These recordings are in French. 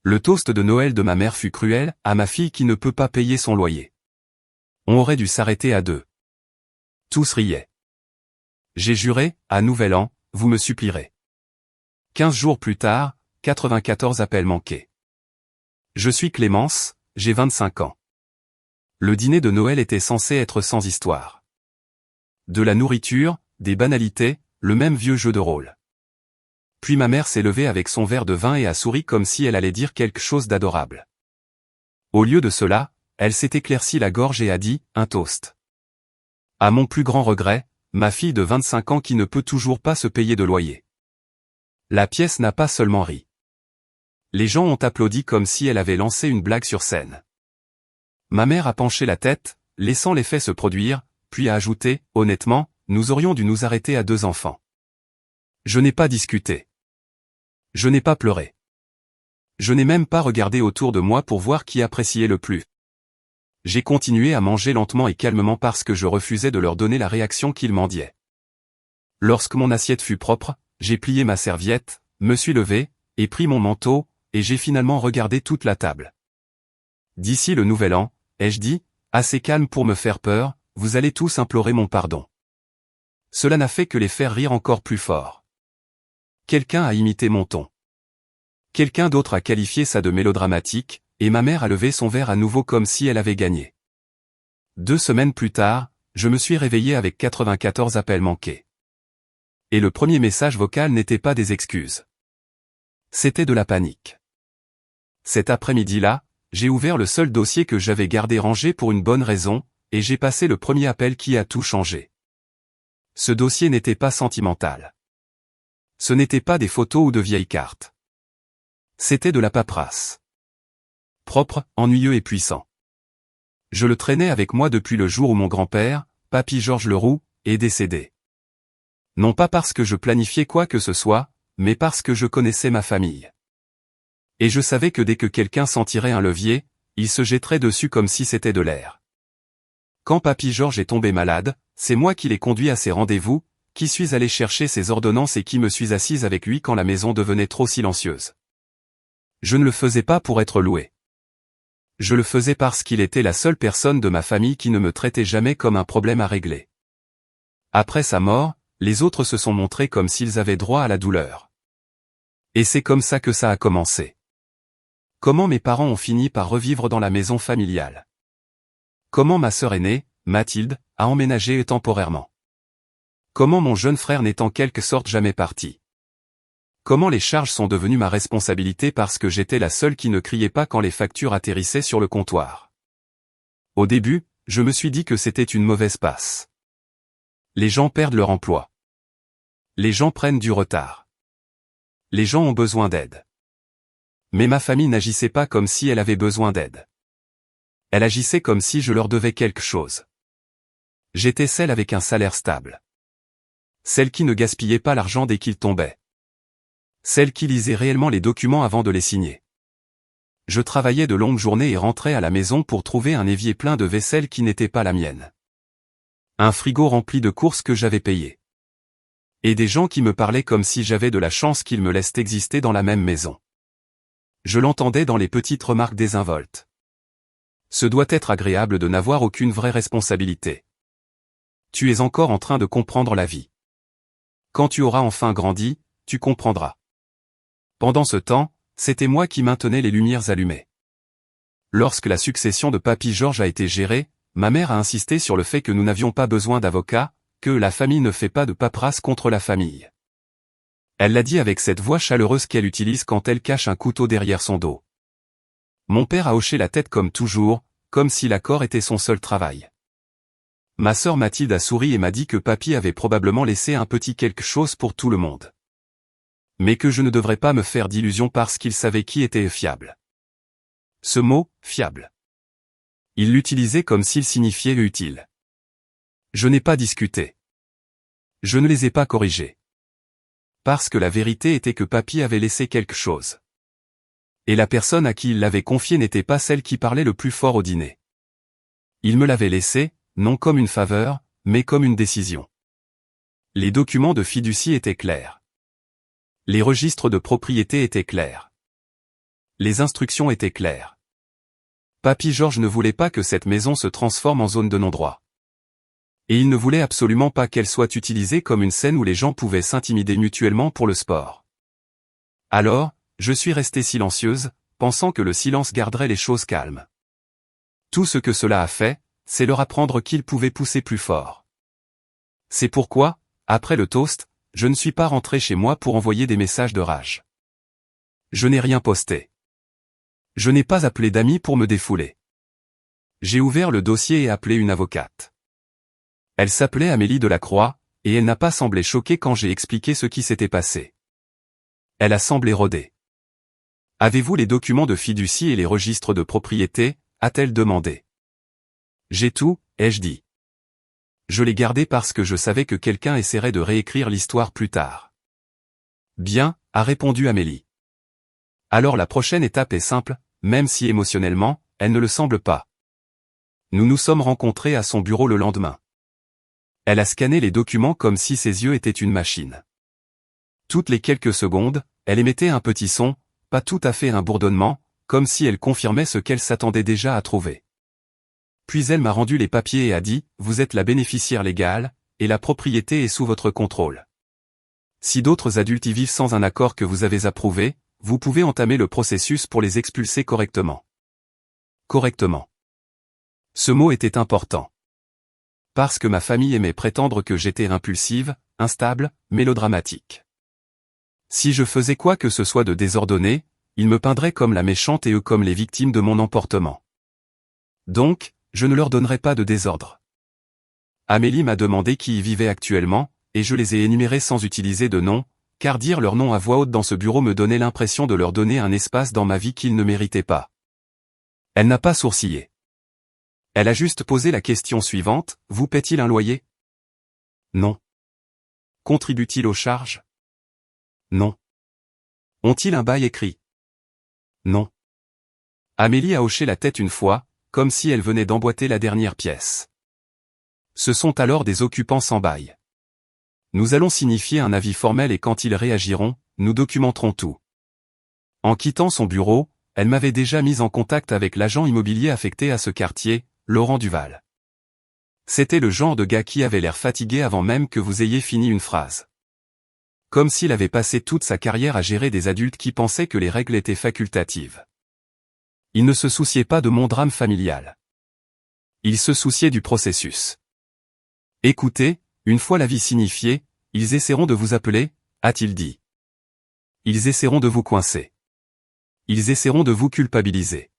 Le toast de Noël de ma mère fut cruel, à ma fille qui ne peut pas payer son loyer. On aurait dû s'arrêter à deux. Tous riaient. J'ai juré, à Nouvel An, vous me supplierez. 15 jours plus tard, 94 appels manqués. Je suis Clémence, j'ai 25 ans. Le dîner de Noël était censé être sans histoire. De la nourriture, des banalités, le même vieux jeu de rôle. Puis ma mère s'est levée avec son verre de vin et a souri comme si elle allait dire quelque chose d'adorable. Au lieu de cela, elle s'est éclaircie la gorge et a dit « un toast ». À mon plus grand regret, ma fille de 25 ans qui ne peut toujours pas se payer de loyer. La pièce n'a pas seulement ri. Les gens ont applaudi comme si elle avait lancé une blague sur scène. Ma mère a penché la tête, laissant l'effet se produire, puis a ajouté « honnêtement, nous aurions dû nous arrêter à 2 enfants ». Je n'ai pas discuté. Je n'ai pas pleuré. Je n'ai même pas regardé autour de moi pour voir qui appréciait le plus. J'ai continué à manger lentement et calmement parce que je refusais de leur donner la réaction qu'ils mendiaient. Lorsque mon assiette fut propre, j'ai plié ma serviette, me suis levé, et pris mon manteau, et j'ai finalement regardé toute la table. D'ici le Nouvel An, ai-je dit, assez calme pour me faire peur, vous allez tous implorer mon pardon. Cela n'a fait que les faire rire encore plus fort. Quelqu'un a imité mon ton. Quelqu'un d'autre a qualifié ça de mélodramatique, et ma mère a levé son verre à nouveau comme si elle avait gagné. 2 semaines plus tard, je me suis réveillé avec 94 appels manqués. Et le premier message vocal n'était pas des excuses. C'était de la panique. Cet après-midi-là, j'ai ouvert le seul dossier que j'avais gardé rangé pour une bonne raison, et j'ai passé le premier appel qui a tout changé. Ce dossier n'était pas sentimental. Ce n'était pas des photos ou de vieilles cartes. C'était de la paperasse. Propre, ennuyeux et puissant. Je le traînais avec moi depuis le jour où mon grand-père, Papy Georges Leroux, est décédé. Non pas parce que je planifiais quoi que ce soit, mais parce que je connaissais ma famille. Et je savais que dès que quelqu'un sentirait un levier, il se jetterait dessus comme si c'était de l'air. Quand Papy Georges est tombé malade, c'est moi qui l'ai conduit à ses rendez-vous, qui suis allé chercher ses ordonnances et qui me suis assise avec lui quand la maison devenait trop silencieuse. Je ne le faisais pas pour être loué. Je le faisais parce qu'il était la seule personne de ma famille qui ne me traitait jamais comme un problème à régler. Après sa mort, les autres se sont montrés comme s'ils avaient droit à la douleur. Et c'est comme ça que ça a commencé. Comment mes parents ont fini par revivre dans la maison familiale. Comment ma sœur aînée, Mathilde, a emménagé temporairement. Comment mon jeune frère n'est en quelque sorte jamais parti. Comment les charges sont devenues ma responsabilité parce que j'étais la seule qui ne criait pas quand les factures atterrissaient sur le comptoir. Au début, je me suis dit que c'était une mauvaise passe. Les gens perdent leur emploi. Les gens prennent du retard. Les gens ont besoin d'aide. Mais ma famille n'agissait pas comme si elle avait besoin d'aide. Elle agissait comme si je leur devais quelque chose. J'étais celle avec un salaire stable. Celle qui ne gaspillait pas l'argent dès qu'il tombait. Celle qui lisait réellement les documents avant de les signer. Je travaillais de longues journées et rentrais à la maison pour trouver un évier plein de vaisselle qui n'était pas la mienne. Un frigo rempli de courses que j'avais payées. Et des gens qui me parlaient comme si j'avais de la chance qu'ils me laissent exister dans la même maison. Je l'entendais dans les petites remarques désinvoltes. Ce doit être agréable de n'avoir aucune vraie responsabilité. Tu es encore en train de comprendre la vie. Quand tu auras enfin grandi, tu comprendras. Pendant ce temps, c'était moi qui maintenais les lumières allumées. Lorsque la succession de Papy Georges a été gérée, ma mère a insisté sur le fait que nous n'avions pas besoin d'avocat, que la famille ne fait pas de paperasse contre la famille. Elle l'a dit avec cette voix chaleureuse qu'elle utilise quand elle cache un couteau derrière son dos. Mon père a hoché la tête comme toujours, comme si l'accord était son seul travail. Ma sœur Mathilde a souri et m'a dit que Papy avait probablement laissé un petit quelque chose pour tout le monde. Mais que je ne devrais pas me faire d'illusions parce qu'il savait qui était fiable. Ce mot, fiable. Il l'utilisait comme s'il signifiait utile. Je n'ai pas discuté. Je ne les ai pas corrigés. Parce que la vérité était que Papy avait laissé quelque chose. Et la personne à qui il l'avait confié n'était pas celle qui parlait le plus fort au dîner. Il me l'avait laissé, non comme une faveur, mais comme une décision. Les documents de fiducie étaient clairs. Les registres de propriété étaient clairs. Les instructions étaient claires. Papy Georges ne voulait pas que cette maison se transforme en zone de non-droit. Et il ne voulait absolument pas qu'elle soit utilisée comme une scène où les gens pouvaient s'intimider mutuellement pour le sport. Alors, je suis restée silencieuse, pensant que le silence garderait les choses calmes. Tout ce que cela a fait, c'est leur apprendre qu'ils pouvaient pousser plus fort. C'est pourquoi, après le toast, je ne suis pas rentré chez moi pour envoyer des messages de rage. Je n'ai rien posté. Je n'ai pas appelé d'amis pour me défouler. J'ai ouvert le dossier et appelé une avocate. Elle s'appelait Amélie Delacroix, et elle n'a pas semblé choquée quand j'ai expliqué ce qui s'était passé. Elle a semblé rôder. « Avez-vous les documents de fiducie et les registres de propriété ?» a-t-elle demandé. « J'ai tout », ai-je dit. Je l'ai gardé parce que je savais que quelqu'un essaierait de réécrire l'histoire plus tard. « Bien », a répondu Amélie. « Alors la prochaine étape est simple, même si émotionnellement, elle ne le semble pas. » Nous nous sommes rencontrés à son bureau le lendemain. Elle a scanné les documents comme si ses yeux étaient une machine. Toutes les quelques secondes, elle émettait un petit son, pas tout à fait un bourdonnement, comme si elle confirmait ce qu'elle s'attendait déjà à trouver. Puis elle m'a rendu les papiers et a dit « Vous êtes la bénéficiaire légale, et la propriété est sous votre contrôle. Si d'autres adultes y vivent sans un accord que vous avez approuvé, vous pouvez entamer le processus pour les expulser correctement. » Correctement. Ce mot était important. Parce que ma famille aimait prétendre que j'étais impulsive, instable, mélodramatique. Si je faisais quoi que ce soit de désordonné, ils me peindraient comme la méchante et eux comme les victimes de mon emportement. Donc, je ne leur donnerai pas de désordre. Amélie m'a demandé qui y vivait actuellement, et je les ai énumérés sans utiliser de nom, car dire leur nom à voix haute dans ce bureau me donnait l'impression de leur donner un espace dans ma vie qu'ils ne méritaient pas. Elle n'a pas sourcillé. Elle a juste posé la question suivante, vous paie-t-il un loyer? Non. Contribue-t-il aux charges? Non. Ont-ils un bail écrit? Non. Amélie a hoché la tête une fois, comme si elle venait d'emboîter la dernière pièce. Ce sont alors des occupants sans bail. Nous allons signifier un avis formel et quand ils réagiront, nous documenterons tout. En quittant son bureau, elle m'avait déjà mise en contact avec l'agent immobilier affecté à ce quartier, Laurent Duval. C'était le genre de gars qui avait l'air fatigué avant même que vous ayez fini une phrase. Comme s'il avait passé toute sa carrière à gérer des adultes qui pensaient que les règles étaient facultatives. Il ne se souciait pas de mon drame familial. Il se souciait du processus. Écoutez, une fois l'avis signifié, ils essaieront de vous appeler, a-t-il dit. Ils essaieront de vous coincer. Ils essaieront de vous culpabiliser.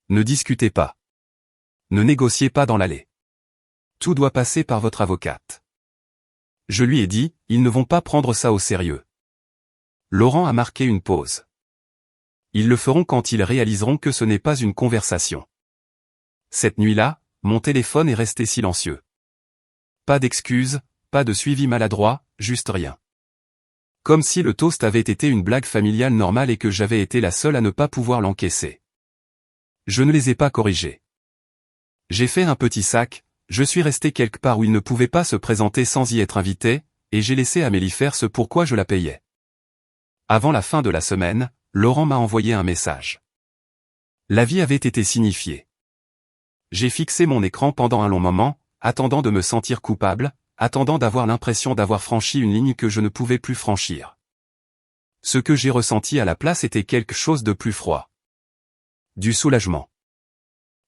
Ne discutez pas. Ne négociez pas dans l'allée. Tout doit passer par votre avocate. Je lui ai dit, ils ne vont pas prendre ça au sérieux. Laurent a marqué une pause. Ils le feront quand ils réaliseront que ce n'est pas une conversation. Cette nuit-là, mon téléphone est resté silencieux. Pas d'excuses, pas de suivi maladroit, juste rien. Comme si le toast avait été une blague familiale normale et que j'avais été la seule à ne pas pouvoir l'encaisser. Je ne les ai pas corrigés. J'ai fait un petit sac, je suis resté quelque part où il ne pouvait pas se présenter sans y être invité, et j'ai laissé Amélie faire ce pourquoi je la payais. Avant la fin de la semaine, Laurent m'a envoyé un message. L'avis avait été signifié. J'ai fixé mon écran pendant un long moment, attendant de me sentir coupable, attendant d'avoir l'impression d'avoir franchi une ligne que je ne pouvais plus franchir. Ce que j'ai ressenti à la place était quelque chose de plus froid. Du soulagement.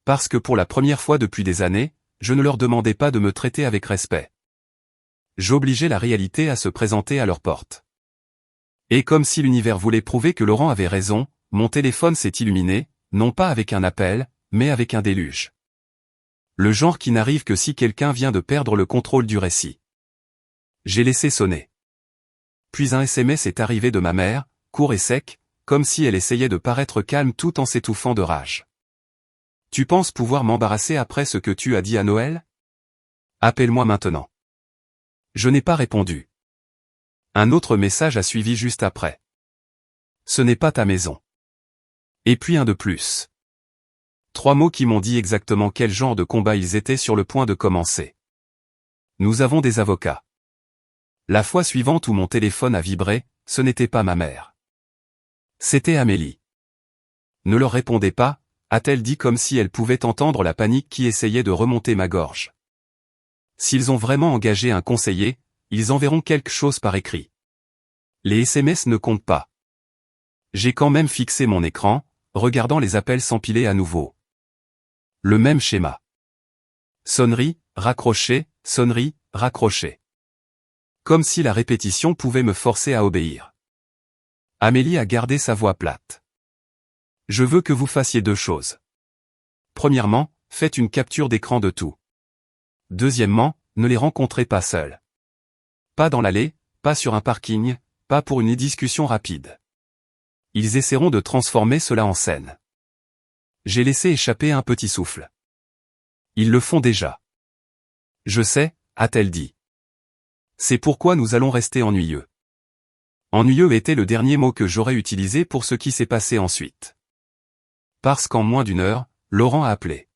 Parce que pour la première fois depuis des années, je ne leur demandais pas de me traiter avec respect. J'obligeais la réalité à se présenter à leur porte. Et comme si l'univers voulait prouver que Laurent avait raison, mon téléphone s'est illuminé, non pas avec un appel, mais avec un déluge. Le genre qui n'arrive que si quelqu'un vient de perdre le contrôle du récit. J'ai laissé sonner. Puis un SMS est arrivé de ma mère, court et sec, comme si elle essayait de paraître calme tout en s'étouffant de rage. Tu penses pouvoir m'embarrasser après ce que tu as dit à Noël? Appelle-moi maintenant. Je n'ai pas répondu. Un autre message a suivi juste après. Ce n'est pas ta maison. Et puis un de plus. 3 mots qui m'ont dit exactement quel genre de combat ils étaient sur le point de commencer. Nous avons des avocats. La fois suivante où mon téléphone a vibré, ce n'était pas ma mère. C'était Amélie. Ne leur répondez pas, a-t-elle dit comme si elle pouvait entendre la panique qui essayait de remonter ma gorge. S'ils ont vraiment engagé un conseiller, ils enverront quelque chose par écrit. Les SMS ne comptent pas. J'ai quand même fixé mon écran, regardant les appels s'empiler à nouveau. Le même schéma. Sonnerie, raccroché, sonnerie, raccroché. Comme si la répétition pouvait me forcer à obéir. Amélie a gardé sa voix plate. Je veux que vous fassiez deux choses. Premièrement, faites une capture d'écran de tout. Deuxièmement, ne les rencontrez pas seuls. Pas dans l'allée, pas sur un parking, pas pour une discussion rapide. Ils essaieront de transformer cela en scène. J'ai laissé échapper un petit souffle. Ils le font déjà. Je sais, a-t-elle dit. C'est pourquoi nous allons rester ennuyeux. Ennuyeux était le dernier mot que j'aurais utilisé pour ce qui s'est passé ensuite. Parce qu'en moins d'une heure, Laurent a appelé.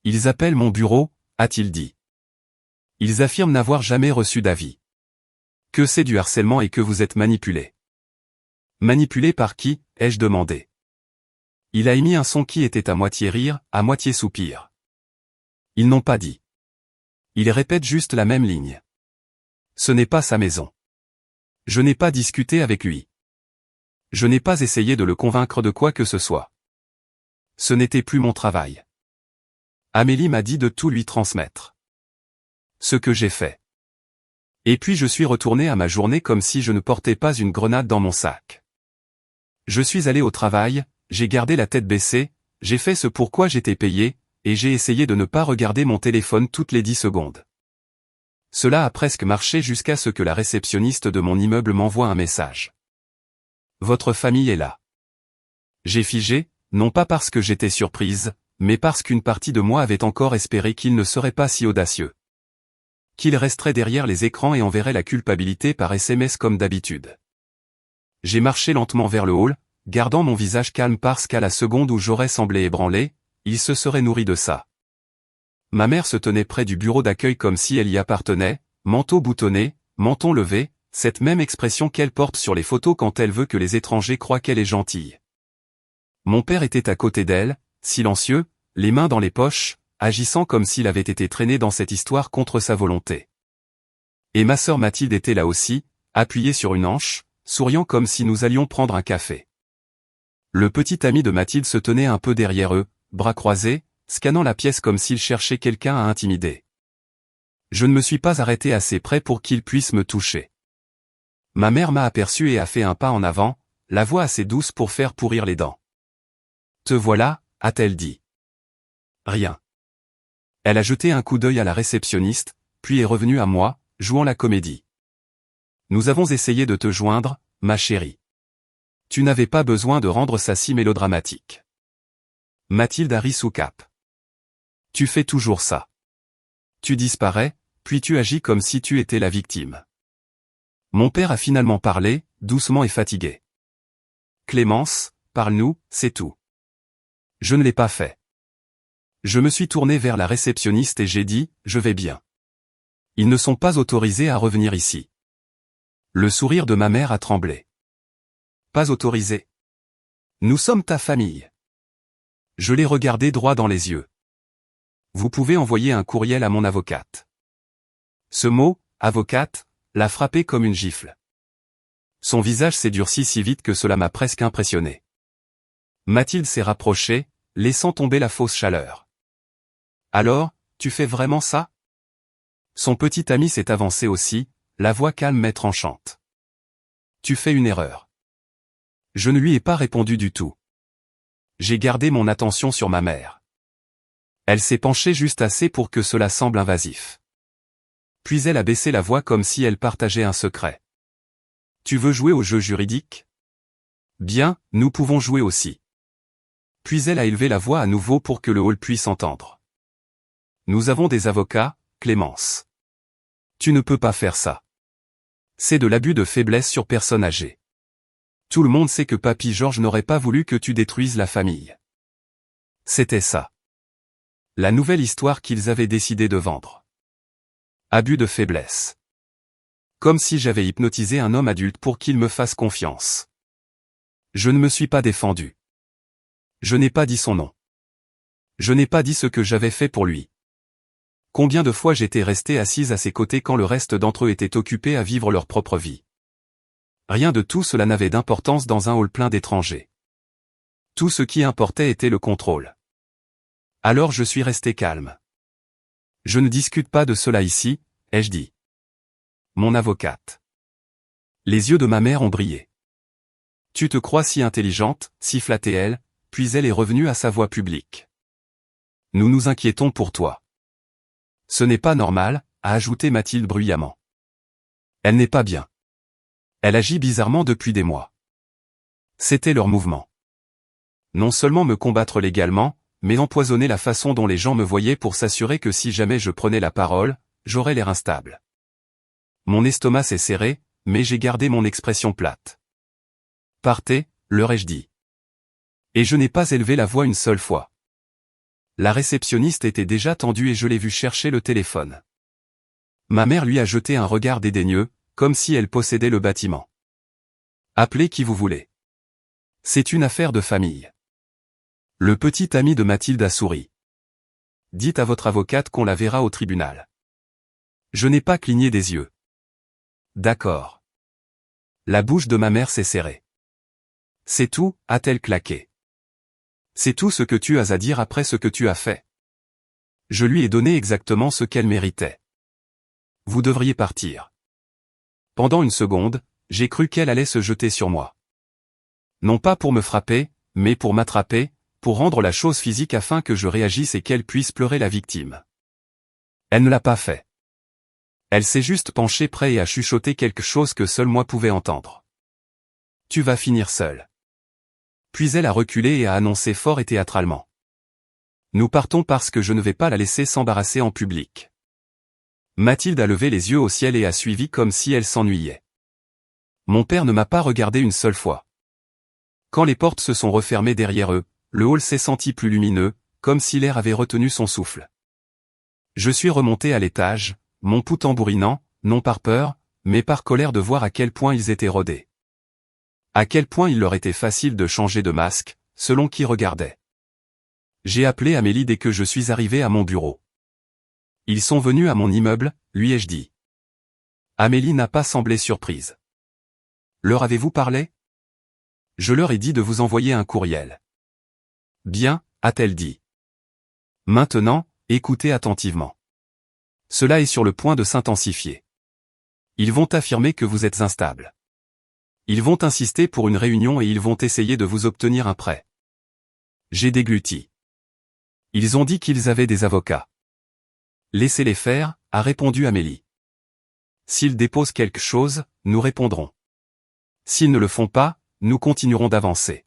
Ils appellent mon bureau, a-t-il dit. Ils affirment n'avoir jamais reçu d'avis. Que c'est du harcèlement et que vous êtes manipulé. Manipulé par qui, ai-je demandé. Il a émis un son qui était à moitié rire, à moitié soupir. Ils n'ont pas dit. Ils répètent juste la même ligne. Ce n'est pas sa maison. Je n'ai pas discuté avec lui. Je n'ai pas essayé de le convaincre de quoi que ce soit. Ce n'était plus mon travail. Amélie m'a dit de tout lui transmettre. Ce que j'ai fait. Et puis je suis retourné à ma journée comme si je ne portais pas une grenade dans mon sac. Je suis allé au travail, j'ai gardé la tête baissée, j'ai fait ce pourquoi j'étais payé, et j'ai essayé de ne pas regarder mon téléphone toutes les 10 secondes. Cela a presque marché jusqu'à ce que la réceptionniste de mon immeuble m'envoie un message. Votre famille est là. J'ai figé, non pas parce que j'étais surprise, mais parce qu'une partie de moi avait encore espéré qu'il ne serait pas si audacieux. Qu'il resterait derrière les écrans et enverrait la culpabilité par SMS comme d'habitude. J'ai marché lentement vers le hall, gardant mon visage calme parce qu'à la seconde où j'aurais semblé ébranlé, il se serait nourri de ça. Ma mère se tenait près du bureau d'accueil comme si elle y appartenait, manteau boutonné, menton levé, cette même expression qu'elle porte sur les photos quand elle veut que les étrangers croient qu'elle est gentille. Mon père était à côté d'elle, silencieux, les mains dans les poches, agissant comme s'il avait été traîné dans cette histoire contre sa volonté. Et ma sœur Mathilde était là aussi, appuyée sur une hanche, souriant comme si nous allions prendre un café. Le petit ami de Mathilde se tenait un peu derrière eux, bras croisés, scannant la pièce comme s'il cherchait quelqu'un à intimider. Je ne me suis pas arrêté assez près pour qu'il puisse me toucher. Ma mère m'a aperçu et a fait un pas en avant, la voix assez douce pour faire pourrir les dents. Te voilà, a-t-elle dit. Rien. Elle a jeté un coup d'œil à la réceptionniste, puis est revenue à moi, jouant la comédie. Nous avons essayé de te joindre, ma chérie. Tu n'avais pas besoin de rendre ça si mélodramatique. Mathilde a ri sous cape. Tu fais toujours ça. Tu disparais, puis tu agis comme si tu étais la victime. Mon père a finalement parlé, doucement et fatigué. Clémence, parle-nous, c'est tout. Je ne l'ai pas fait. Je me suis tourné vers la réceptionniste et j'ai dit, je vais bien. Ils ne sont pas autorisés à revenir ici. Le sourire de ma mère a tremblé. Pas autorisés. Nous sommes ta famille. Je l'ai regardé droit dans les yeux. Vous pouvez envoyer un courriel à mon avocate. Ce mot, avocate, l'a frappé comme une gifle. Son visage s'est durci si vite que cela m'a presque impressionné. Mathilde s'est rapprochée, laissant tomber la fausse chaleur. Alors, tu fais vraiment ça? Son petit ami s'est avancé aussi, la voix calme mais tranchante. Tu fais une erreur. Je ne lui ai pas répondu du tout. J'ai gardé mon attention sur ma mère. Elle s'est penchée juste assez pour que cela semble invasif. Puis elle a baissé la voix comme si elle partageait un secret. Tu veux jouer au jeu juridique? Bien, nous pouvons jouer aussi. Puis elle a élevé la voix à nouveau pour que le hall puisse entendre. Nous avons des avocats, Clémence. Tu ne peux pas faire ça. C'est de l'abus de faiblesse sur personne âgée. Tout le monde sait que Papy Georges n'aurait pas voulu que tu détruises la famille. C'était ça. La nouvelle histoire qu'ils avaient décidé de vendre. Abus de faiblesse. Comme si j'avais hypnotisé un homme adulte pour qu'il me fasse confiance. Je ne me suis pas défendu. Je n'ai pas dit son nom. Je n'ai pas dit ce que j'avais fait pour lui. Combien de fois j'étais restée assise à ses côtés quand le reste d'entre eux étaient occupés à vivre leur propre vie. Rien de tout cela n'avait d'importance dans un hall plein d'étrangers. Tout ce qui importait était le contrôle. Alors je suis restée calme. Je ne discute pas de cela ici, ai-je dit. Mon avocate. Les yeux de ma mère ont brillé. Tu te crois si intelligente, siffla-t-elle, puis elle est revenue à sa voix publique. Nous nous inquiétons pour toi. Ce n'est pas normal, a ajouté Mathilde bruyamment. Elle n'est pas bien. Elle agit bizarrement depuis des mois. C'était leur mouvement. Non seulement me combattre légalement, mais empoisonner la façon dont les gens me voyaient pour s'assurer que si jamais je prenais la parole, j'aurais l'air instable. Mon estomac s'est serré, mais j'ai gardé mon expression plate. Partez, leur ai-je dit. Et je n'ai pas élevé la voix une seule fois. La réceptionniste était déjà tendue et je l'ai vue chercher le téléphone. Ma mère lui a jeté un regard dédaigneux, comme si elle possédait le bâtiment. Appelez qui vous voulez. C'est une affaire de famille. Le petit ami de Mathilde a souri. Dites à votre avocate qu'on la verra au tribunal. Je n'ai pas cligné des yeux. D'accord. La bouche de ma mère s'est serrée. C'est tout, a-t-elle claqué. C'est tout ce que tu as à dire après ce que tu as fait. Je lui ai donné exactement ce qu'elle méritait. Vous devriez partir. Pendant une seconde, j'ai cru qu'elle allait se jeter sur moi. Non pas pour me frapper, mais pour m'attraper, pour rendre la chose physique afin que je réagisse et qu'elle puisse pleurer la victime. Elle ne l'a pas fait. Elle s'est juste penchée près et a chuchoté quelque chose que seul moi pouvais entendre. Tu vas finir seule. Puis elle a reculé et a annoncé fort et théâtralement. Nous partons parce que je ne vais pas la laisser s'embarrasser en public. Mathilde a levé les yeux au ciel et a suivi comme si elle s'ennuyait. Mon père ne m'a pas regardé une seule fois. Quand les portes se sont refermées derrière eux, le hall s'est senti plus lumineux, comme si l'air avait retenu son souffle. Je suis remonté à l'étage, mon pouls tambourinant, non par peur, mais par colère de voir à quel point ils étaient rodés. À quel point il leur était facile de changer de masque, selon qui regardait. J'ai appelé Amélie dès que je suis arrivé à mon bureau. Ils sont venus à mon immeuble, lui ai-je dit. Amélie n'a pas semblé surprise. Leur avez-vous parlé? Je leur ai dit de vous envoyer un courriel. Bien, a-t-elle dit. Maintenant, écoutez attentivement. Cela est sur le point de s'intensifier. Ils vont affirmer que vous êtes instable. Ils vont insister pour une réunion et ils vont essayer de vous obtenir un prêt. J'ai dégluti. Ils ont dit qu'ils avaient des avocats. Laissez-les faire, a répondu Amélie. S'ils déposent quelque chose, nous répondrons. S'ils ne le font pas, nous continuerons d'avancer.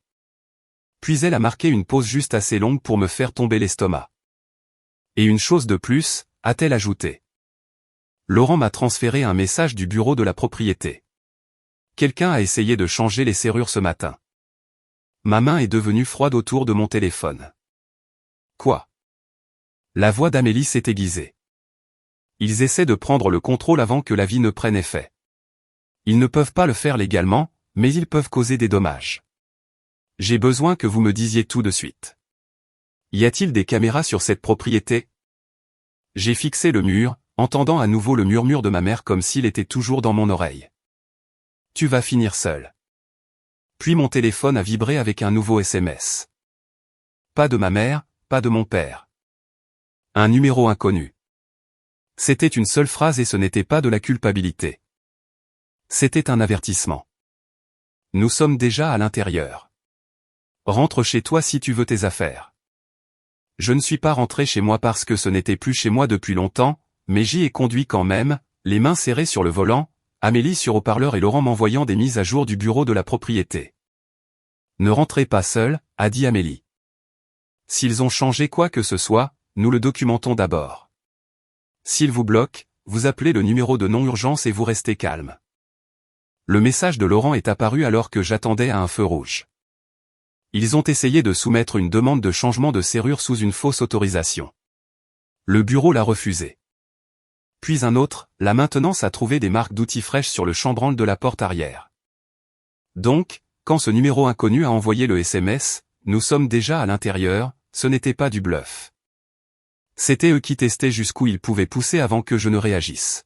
Puis elle a marqué une pause juste assez longue pour me faire tomber l'estomac. Et une chose de plus, a-t-elle ajouté. Laurent m'a transféré un message du bureau de la propriété. Quelqu'un a essayé de changer les serrures ce matin. Ma main est devenue froide autour de mon téléphone. Quoi? La voix d'Amélie s'est aiguisée. Ils essaient de prendre le contrôle avant que la vie ne prenne effet. Ils ne peuvent pas le faire légalement, mais ils peuvent causer des dommages. J'ai besoin que vous me disiez tout de suite. Y a-t-il des caméras sur cette propriété? J'ai fixé le mur, entendant à nouveau le murmure de ma mère comme s'il était toujours dans mon oreille. Tu vas finir seul. Puis mon téléphone a vibré avec un nouveau SMS. Pas de ma mère, pas de mon père. Un numéro inconnu. C'était une seule phrase et ce n'était pas de la culpabilité. C'était un avertissement. Nous sommes déjà à l'intérieur. Rentre chez toi si tu veux tes affaires. Je ne suis pas rentré chez moi parce que ce n'était plus chez moi depuis longtemps, mais j'y ai conduit quand même, les mains serrées sur le volant, Amélie sur haut-parleur et Laurent m'envoyant des mises à jour du bureau de la propriété. Ne rentrez pas seul, a dit Amélie. S'ils ont changé quoi que ce soit, nous le documentons d'abord. S'ils vous bloquent, vous appelez le numéro de non-urgence et vous restez calme. Le message de Laurent est apparu alors que j'attendais à un feu rouge. Ils ont essayé de soumettre une demande de changement de serrure sous une fausse autorisation. Le bureau l'a refusé. Puis un autre, la maintenance a trouvé des marques d'outils fraîches sur le chambranle de la porte arrière. Donc, quand ce numéro inconnu a envoyé le SMS, nous sommes déjà à l'intérieur, ce n'était pas du bluff. C'était eux qui testaient jusqu'où ils pouvaient pousser avant que je ne réagisse.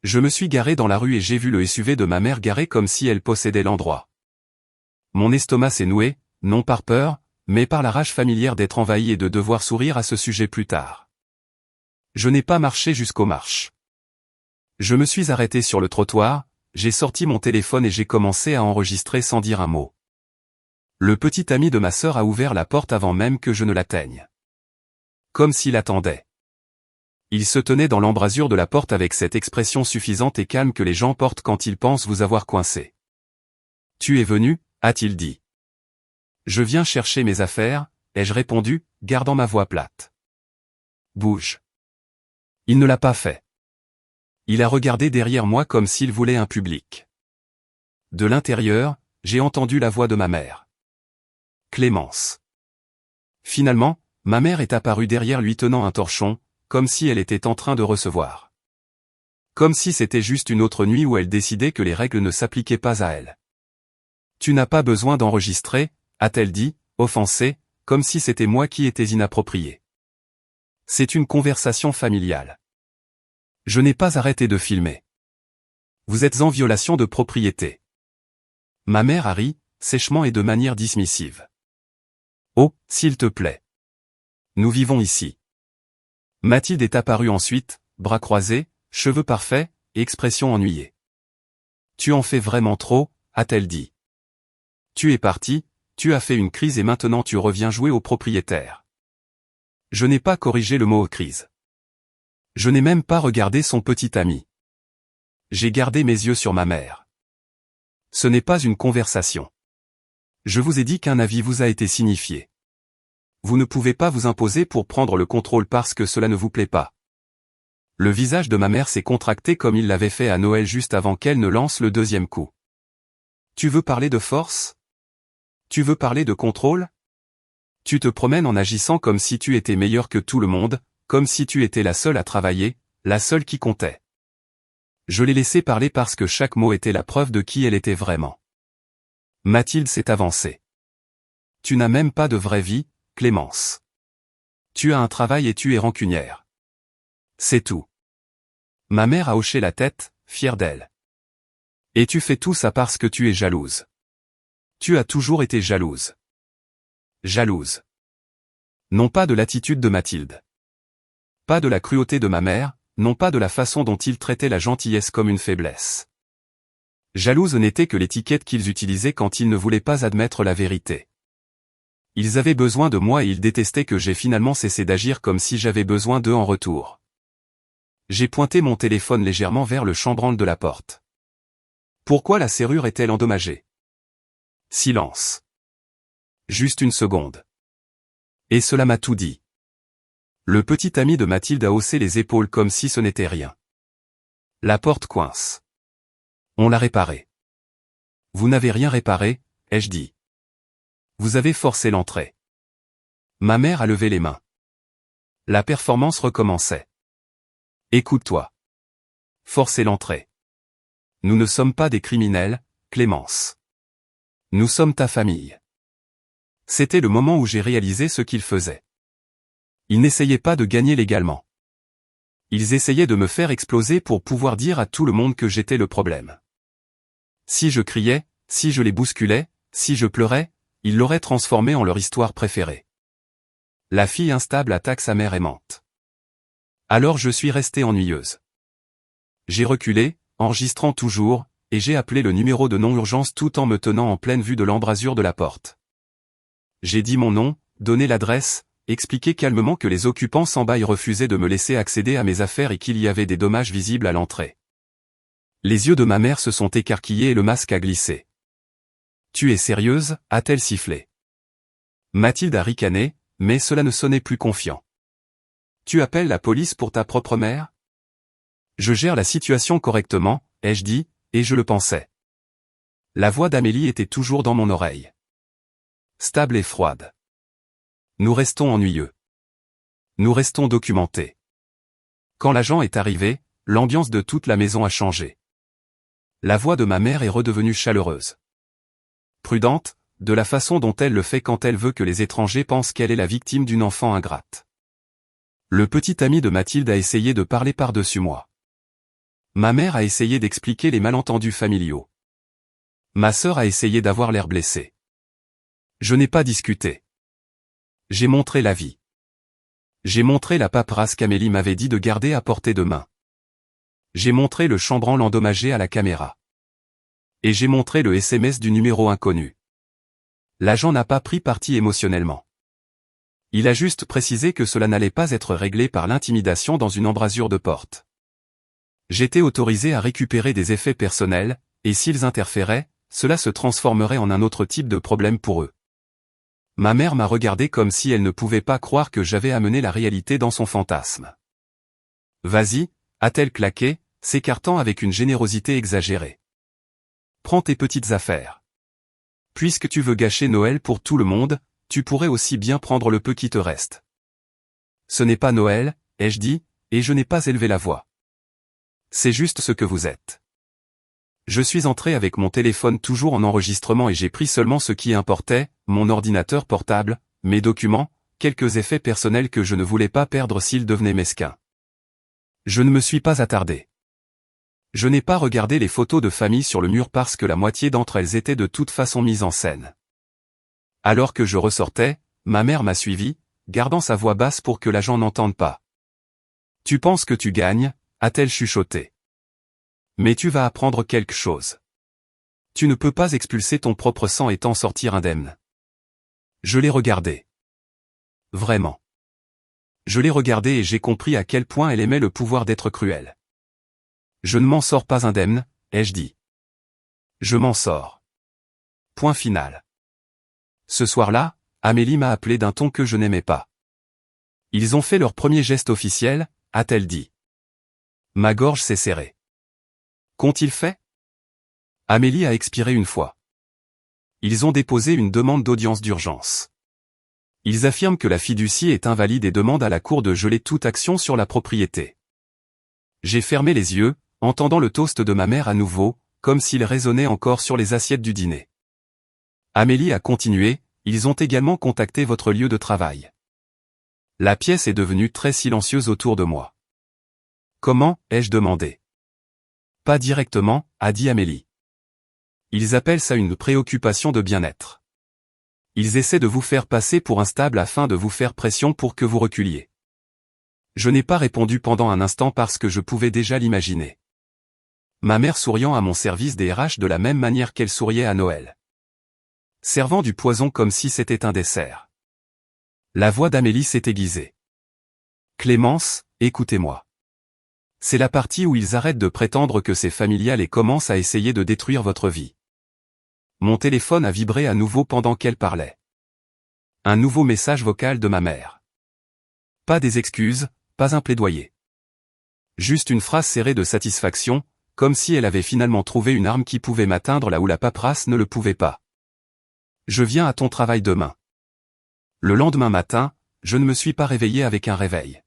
Je me suis garé dans la rue et j'ai vu le SUV de ma mère garé comme si elle possédait l'endroit. Mon estomac s'est noué, non par peur, mais par la rage familière d'être envahi et de devoir sourire à ce sujet plus tard. Je n'ai pas marché jusqu'aux marches. Je me suis arrêté sur le trottoir, j'ai sorti mon téléphone et j'ai commencé à enregistrer sans dire un mot. Le petit ami de ma sœur a ouvert la porte avant même que je ne l'atteigne. Comme s'il attendait. Il se tenait dans l'embrasure de la porte avec cette expression suffisante et calme que les gens portent quand ils pensent vous avoir coincé. « Tu es venu ?» a-t-il dit. « Je viens chercher mes affaires » ai-je répondu, gardant ma voix plate. « Bouge. » Il ne l'a pas fait. Il a regardé derrière moi comme s'il voulait un public. De l'intérieur, j'ai entendu la voix de ma mère. Clémence. Finalement, ma mère est apparue derrière lui tenant un torchon, comme si elle était en train de recevoir. Comme si c'était juste une autre nuit où elle décidait que les règles ne s'appliquaient pas à elle. « Tu n'as pas besoin d'enregistrer » a-t-elle dit, offensée, comme si c'était moi qui étais inapproprié. C'est une conversation familiale. Je n'ai pas arrêté de filmer. Vous êtes en violation de propriété. Ma mère a ri, sèchement et de manière dismissive. Oh, s'il te plaît. Nous vivons ici. Mathilde est apparue ensuite, bras croisés, cheveux parfaits, et expression ennuyée. Tu en fais vraiment trop, a-t-elle dit. Tu es parti, tu as fait une crise et maintenant tu reviens jouer au propriétaire. Je n'ai pas corrigé le mot crise. Je n'ai même pas regardé son petit ami. J'ai gardé mes yeux sur ma mère. Ce n'est pas une conversation. Je vous ai dit qu'un avis vous a été signifié. Vous ne pouvez pas vous imposer pour prendre le contrôle parce que cela ne vous plaît pas. Le visage de ma mère s'est contracté comme il l'avait fait à Noël juste avant qu'elle ne lance le deuxième coup. Tu veux parler de force? Tu veux parler de contrôle? Tu te promènes en agissant comme si tu étais meilleur que tout le monde, comme si tu étais la seule à travailler, la seule qui comptait. Je l'ai laissé parler parce que chaque mot était la preuve de qui elle était vraiment. Mathilde s'est avancée. Tu n'as même pas de vraie vie, Clémence. Tu as un travail et tu es rancunière. C'est tout. Ma mère a hoché la tête, fière d'elle. Et tu fais tout ça parce que tu es jalouse. Tu as toujours été jalouse. Jalouse. Non pas de l'attitude de Mathilde. Pas de la cruauté de ma mère, non pas de la façon dont ils traitaient la gentillesse comme une faiblesse. Jalouse n'était que l'étiquette qu'ils utilisaient quand ils ne voulaient pas admettre la vérité. Ils avaient besoin de moi et ils détestaient que j'ai finalement cessé d'agir comme si j'avais besoin d'eux en retour. J'ai pointé mon téléphone légèrement vers le chambranle de la porte. Pourquoi la serrure est-elle endommagée? Silence. Juste une seconde. Et cela m'a tout dit. Le petit ami de Mathilde a haussé les épaules comme si ce n'était rien. La porte coince. On l'a réparée. Vous n'avez rien réparé, ai-je dit. Vous avez forcé l'entrée. Ma mère a levé les mains. La performance recommençait. Écoute-toi. Forcer l'entrée. Nous ne sommes pas des criminels, Clémence. Nous sommes ta famille. C'était le moment où j'ai réalisé ce qu'ils faisaient. Ils n'essayaient pas de gagner légalement. Ils essayaient de me faire exploser pour pouvoir dire à tout le monde que j'étais le problème. Si je criais, si je les bousculais, si je pleurais, ils l'auraient transformé en leur histoire préférée. La fille instable attaque sa mère aimante. Alors je suis restée ennuyeuse. J'ai reculé, enregistrant toujours, et j'ai appelé le numéro de non-urgence tout en me tenant en pleine vue de l'embrasure de la porte. J'ai dit mon nom, donné l'adresse, expliqué calmement que les occupants sans bail refusaient de me laisser accéder à mes affaires et qu'il y avait des dommages visibles à l'entrée. Les yeux de ma mère se sont écarquillés et le masque a glissé. Tu es sérieuse, a-t-elle sifflé. Mathilde a ricané, mais cela ne sonnait plus confiant. Tu appelles la police pour ta propre mère? Je gère la situation correctement, ai-je dit, et je le pensais. La voix d'Amélie était toujours dans mon oreille. Stable et froide. Nous restons ennuyeux. Nous restons documentés. Quand l'agent est arrivé, l'ambiance de toute la maison a changé. La voix de ma mère est redevenue chaleureuse. Prudente, de la façon dont elle le fait quand elle veut que les étrangers pensent qu'elle est la victime d'une enfant ingrate. Le petit ami de Mathilde a essayé de parler par-dessus moi. Ma mère a essayé d'expliquer les malentendus familiaux. Ma sœur a essayé d'avoir l'air blessée. Je n'ai pas discuté. J'ai montré la vie. J'ai montré la paperasse qu'Amélie m'avait dit de garder à portée de main. J'ai montré le chambranle endommagé à la caméra. Et j'ai montré le SMS du numéro inconnu. L'agent n'a pas pris parti émotionnellement. Il a juste précisé que cela n'allait pas être réglé par l'intimidation dans une embrasure de porte. J'étais autorisé à récupérer des effets personnels, et s'ils interféraient, cela se transformerait en un autre type de problème pour eux. Ma mère m'a regardé comme si elle ne pouvait pas croire que j'avais amené la réalité dans son fantasme. Vas-y, a-t-elle claqué, s'écartant avec une générosité exagérée. Prends tes petites affaires. Puisque tu veux gâcher Noël pour tout le monde, tu pourrais aussi bien prendre le peu qui te reste. Ce n'est pas Noël, ai-je dit, et je n'ai pas élevé la voix. C'est juste ce que vous êtes. Je suis entré avec mon téléphone toujours en enregistrement et j'ai pris seulement ce qui importait, mon ordinateur portable, mes documents, quelques effets personnels que je ne voulais pas perdre s'ils devenaient mesquins. Je ne me suis pas attardé. Je n'ai pas regardé les photos de famille sur le mur parce que la moitié d'entre elles étaient de toute façon mises en scène. Alors que je ressortais, ma mère m'a suivi, gardant sa voix basse pour que l'agent n'entende pas. « Tu penses que tu gagnes ?» a-t-elle chuchoté. « Mais tu vas apprendre quelque chose. Tu ne peux pas expulser ton propre sang et t'en sortir indemne. » Je l'ai regardé. Vraiment. Je l'ai regardé et j'ai compris à quel point elle aimait le pouvoir d'être cruelle. Je ne m'en sors pas indemne, ai-je dit. Je m'en sors. Point final. Ce soir-là, Amélie m'a appelé d'un ton que je n'aimais pas. Ils ont fait leur premier geste officiel, a-t-elle dit. Ma gorge s'est serrée. Qu'ont-ils fait? Amélie a expiré une fois. Ils ont déposé une demande d'audience d'urgence. Ils affirment que la fiducie est invalide et demandent à la cour de geler toute action sur la propriété. J'ai fermé les yeux, entendant le toast de ma mère à nouveau, comme s'il résonnait encore sur les assiettes du dîner. Amélie a continué, ils ont également contacté votre lieu de travail. La pièce est devenue très silencieuse autour de moi. Comment, ai-je demandé. Pas directement, a dit Amélie. Ils appellent ça une préoccupation de bien-être. Ils essaient de vous faire passer pour instable afin de vous faire pression pour que vous reculiez. Je n'ai pas répondu pendant un instant parce que je pouvais déjà l'imaginer. Ma mère souriant à mon service des RH de la même manière qu'elle souriait à Noël. Servant du poison comme si c'était un dessert. La voix d'Amélie s'est aiguisée. Clémence, écoutez-moi. C'est la partie où ils arrêtent de prétendre que c'est familial et commencent à essayer de détruire votre vie. Mon téléphone a vibré à nouveau pendant qu'elle parlait. Un nouveau message vocal de ma mère. Pas des excuses, pas un plaidoyer. Juste une phrase serrée de satisfaction, comme si elle avait finalement trouvé une arme qui pouvait m'atteindre là où la paperasse ne le pouvait pas. Je viens à ton travail demain. Le lendemain matin, je ne me suis pas réveillé avec un réveil.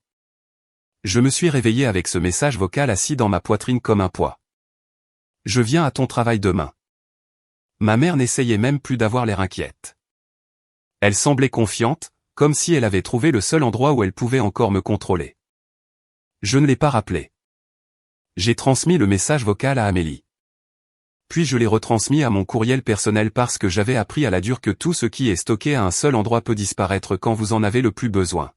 Je me suis réveillé avec ce message vocal assis dans ma poitrine comme un poids. Je viens à ton travail demain. Ma mère n'essayait même plus d'avoir l'air inquiète. Elle semblait confiante, comme si elle avait trouvé le seul endroit où elle pouvait encore me contrôler. Je ne l'ai pas rappelé. J'ai transmis le message vocal à Amélie. Puis je l'ai retransmis à mon courriel personnel parce que j'avais appris à la dure que tout ce qui est stocké à un seul endroit peut disparaître quand vous en avez le plus besoin.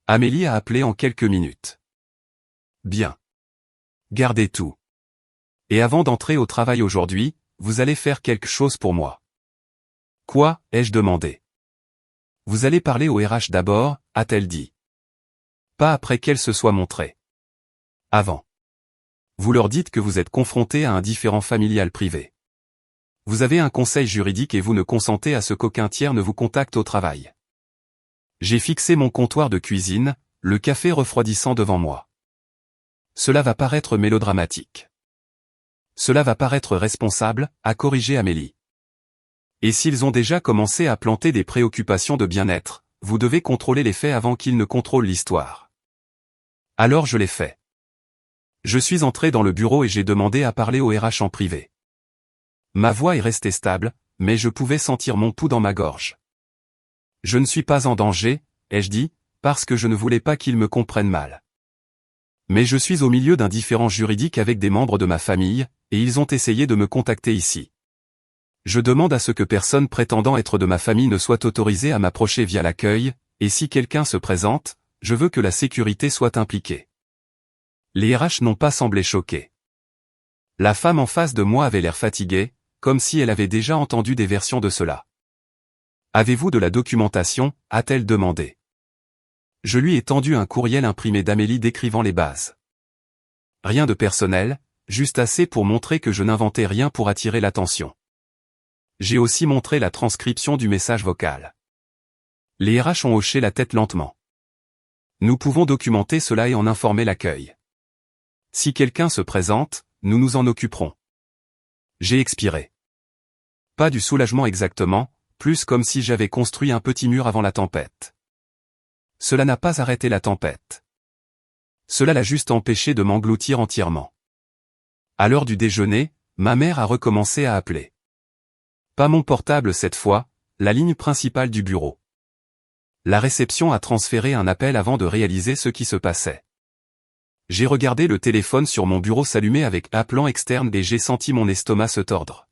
Amélie a appelé en quelques minutes. Bien. Gardez tout. Et avant d'entrer au travail aujourd'hui, vous allez faire quelque chose pour moi. Quoi, ai-je demandé. Vous allez parler au RH d'abord, a-t-elle dit. Pas après qu'elle se soit montrée. Avant. Vous leur dites que vous êtes confronté à un différend familial privé. Vous avez un conseil juridique et vous ne consentez à ce qu'aucun tiers ne vous contacte au travail. J'ai fixé mon comptoir de cuisine, le café refroidissant devant moi. Cela va paraître mélodramatique. Cela va paraître responsable, a corrigé Amélie. Et s'ils ont déjà commencé à planter des préoccupations de bien-être, vous devez contrôler les faits avant qu'ils ne contrôlent l'histoire. Alors je l'ai fait. Je suis entré dans le bureau et j'ai demandé à parler au RH en privé. Ma voix est restée stable, mais je pouvais sentir mon pouls dans ma gorge. Je ne suis pas en danger, ai-je dit, parce que je ne voulais pas qu'ils me comprennent mal. Mais je suis au milieu d'un différend juridique avec des membres de ma famille, et ils ont essayé de me contacter ici. Je demande à ce que personne prétendant être de ma famille ne soit autorisé à m'approcher via l'accueil, et si quelqu'un se présente, je veux que la sécurité soit impliquée. Les RH n'ont pas semblé choqués. La femme en face de moi avait l'air fatiguée, comme si elle avait déjà entendu des versions de cela. « Avez-vous de la documentation ?» a-t-elle demandé. Je lui ai tendu un courriel imprimé d'Amélie décrivant les bases. Rien de personnel, juste assez pour montrer que je n'inventais rien pour attirer l'attention. J'ai aussi montré la transcription du message vocal. Les RH ont hoché la tête lentement. Nous pouvons documenter cela et en informer l'accueil. Si quelqu'un se présente, nous nous en occuperons. J'ai expiré. Pas du soulagement exactement, plus comme si j'avais construit un petit mur avant la tempête. Cela n'a pas arrêté la tempête. Cela l'a juste empêché de m'engloutir entièrement. À l'heure du déjeuner, ma mère a recommencé à appeler. Pas mon portable cette fois, la ligne principale du bureau. La réception a transféré un appel avant de réaliser ce qui se passait. J'ai regardé le téléphone sur mon bureau s'allumer avec appelant externe et j'ai senti mon estomac se tordre.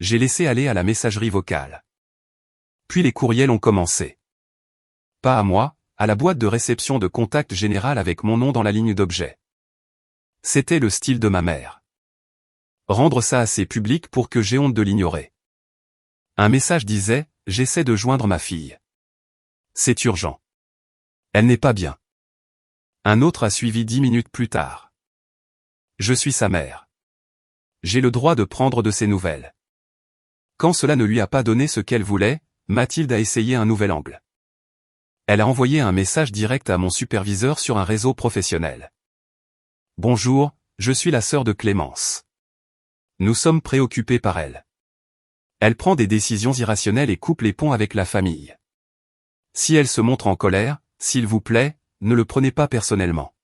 J'ai laissé aller à la messagerie vocale. Puis les courriels ont commencé. Pas à moi, à la boîte de réception de contact général avec mon nom dans la ligne d'objet. C'était le style de ma mère. Rendre ça assez public pour que j'ai honte de l'ignorer. Un message disait « J'essaie de joindre ma fille. C'est urgent. Elle n'est pas bien. » Un autre a suivi 10 minutes plus tard. Je suis sa mère. J'ai le droit de prendre de ses nouvelles. Quand cela ne lui a pas donné ce qu'elle voulait, Mathilde a essayé un nouvel angle. Elle a envoyé un message direct à mon superviseur sur un réseau professionnel. « Bonjour, je suis la sœur de Clémence. Nous sommes préoccupés par elle. Elle prend des décisions irrationnelles et coupe les ponts avec la famille. Si elle se montre en colère, s'il vous plaît, ne le prenez pas personnellement. »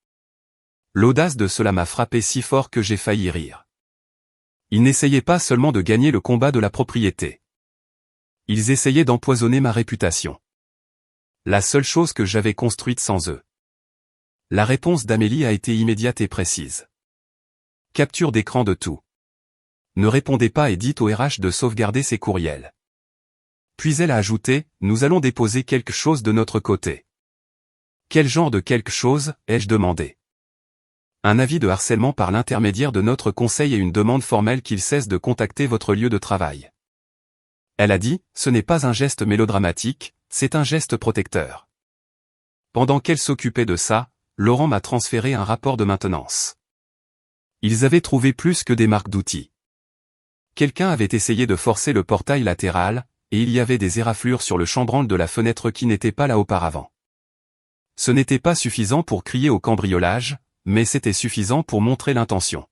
L'audace de cela m'a frappé si fort que j'ai failli rire. Ils n'essayaient pas seulement de gagner le combat de la propriété. Ils essayaient d'empoisonner ma réputation. La seule chose que j'avais construite sans eux. La réponse d'Amélie a été immédiate et précise. Capture d'écran de tout. Ne répondez pas et dites au RH de sauvegarder ses courriels. Puis elle a ajouté, nous allons déposer quelque chose de notre côté. Quel genre de quelque chose, ai-je demandé. Un avis de harcèlement par l'intermédiaire de notre conseil et une demande formelle qu'il cesse de contacter votre lieu de travail. Elle a dit, ce n'est pas un geste mélodramatique, c'est un geste protecteur. Pendant qu'elle s'occupait de ça, Laurent m'a transféré un rapport de maintenance. Ils avaient trouvé plus que des marques d'outils. Quelqu'un avait essayé de forcer le portail latéral, et il y avait des éraflures sur le chambranle de la fenêtre qui n'étaient pas là auparavant. Ce n'était pas suffisant pour crier au cambriolage, mais c'était suffisant pour montrer l'intention.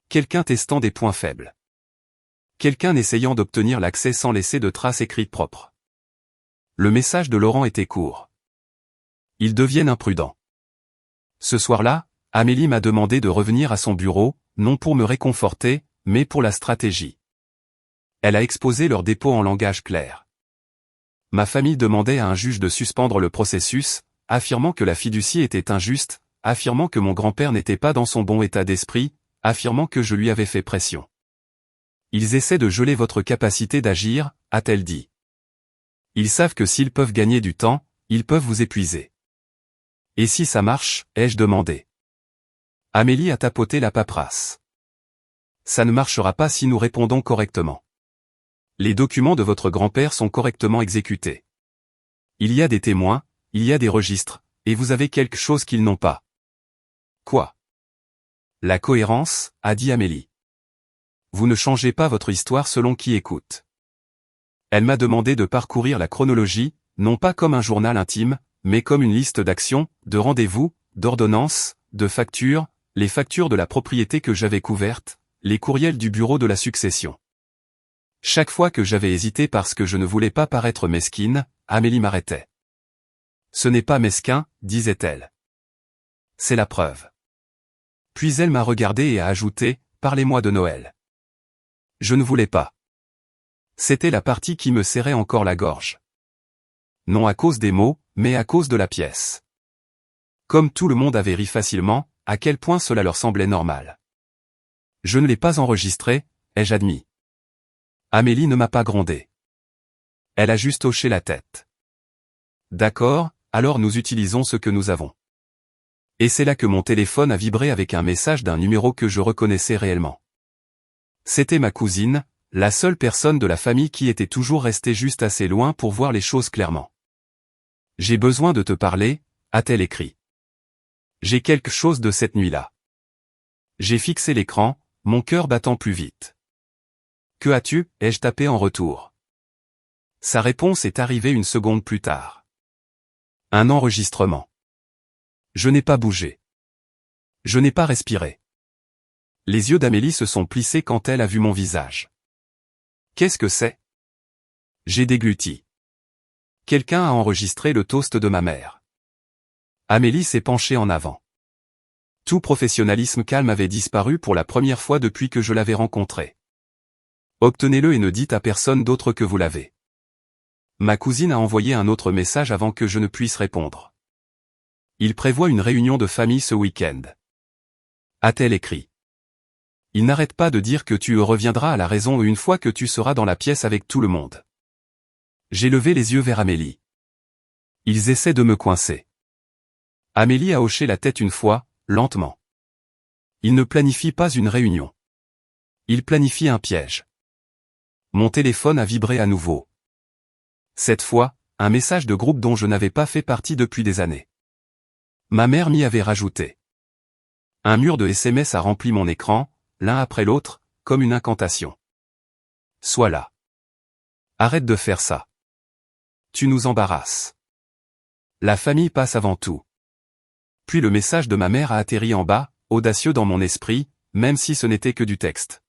Quelqu'un testant des points faibles. Quelqu'un essayant d'obtenir l'accès sans laisser de traces écrites propres. Le message de Laurent était court. Ils deviennent imprudents. Ce soir-là, Amélie m'a demandé de revenir à son bureau, non pour me réconforter, mais pour la stratégie. Elle a exposé leur dépôt en langage clair. Ma famille demandait à un juge de suspendre le processus, affirmant que la fiducie était injuste, affirmant que mon grand-père n'était pas dans son bon état d'esprit, affirmant que je lui avais fait pression. Ils essaient de geler votre capacité d'agir, a-t-elle dit. Ils savent que s'ils peuvent gagner du temps, ils peuvent vous épuiser. Et si ça marche, ai-je demandé. Amélie a tapoté la paperasse. Ça ne marchera pas si nous répondons correctement. Les documents de votre grand-père sont correctement exécutés. Il y a des témoins, il y a des registres, et vous avez quelque chose qu'ils n'ont pas. Quoi? La cohérence, a dit Amélie. Vous ne changez pas votre histoire selon qui écoute. Elle m'a demandé de parcourir la chronologie, non pas comme un journal intime, mais comme une liste d'actions, de rendez-vous, d'ordonnances, de factures, les factures de la propriété que j'avais couverte, les courriels du bureau de la succession. Chaque fois que j'avais hésité parce que je ne voulais pas paraître mesquine, Amélie m'arrêtait. Ce n'est pas mesquin, disait-elle. C'est la preuve. Puis elle m'a regardé et a ajouté, parlez-moi de Noël. Je ne voulais pas. C'était la partie qui me serrait encore la gorge. Non à cause des mots, mais à cause de la pièce. Comme tout le monde avait ri facilement, à quel point cela leur semblait normal. Je ne l'ai pas enregistré, ai-je admis. Amélie ne m'a pas grondé. Elle a juste hoché la tête. D'accord, alors nous utilisons ce que nous avons. Et c'est là que mon téléphone a vibré avec un message d'un numéro que je reconnaissais réellement. C'était ma cousine, la seule personne de la famille qui était toujours restée juste assez loin pour voir les choses clairement. « J'ai besoin de te parler », a-t-elle écrit. J'ai quelque chose de cette nuit-là. J'ai fixé l'écran, mon cœur battant plus vite. « Que as-tu » ai-je tapé en retour. Sa réponse est arrivée une seconde plus tard. Un enregistrement. Je n'ai pas bougé. Je n'ai pas respiré. Les yeux d'Amélie se sont plissés quand elle a vu mon visage. Qu'est-ce que c'est? J'ai dégluti. Quelqu'un a enregistré le toast de ma mère. Amélie s'est penchée en avant. Tout professionnalisme calme avait disparu pour la première fois depuis que je l'avais rencontré. Obtenez-le et ne dites à personne d'autre que vous l'avez. Ma cousine a envoyé un autre message avant que je ne puisse répondre. Il prévoit une réunion de famille ce week-end. A-t-elle écrit. Il n'arrête pas de dire que tu reviendras à la raison une fois que tu seras dans la pièce avec tout le monde. J'ai levé les yeux vers Amélie. Ils essaient de me coincer. Amélie a hoché la tête une fois, lentement. Il ne planifie pas une réunion. Il planifie un piège. Mon téléphone a vibré à nouveau. Cette fois, un message de groupe dont je n'avais pas fait partie depuis des années. Ma mère m'y avait rajouté. Un mur de SMS a rempli mon écran, l'un après l'autre, comme une incantation. Sois là. Arrête de faire ça. Tu nous embarrasses. La famille passe avant tout. Puis le message de ma mère a atterri en bas, audacieux dans mon esprit, même si ce n'était que du texte.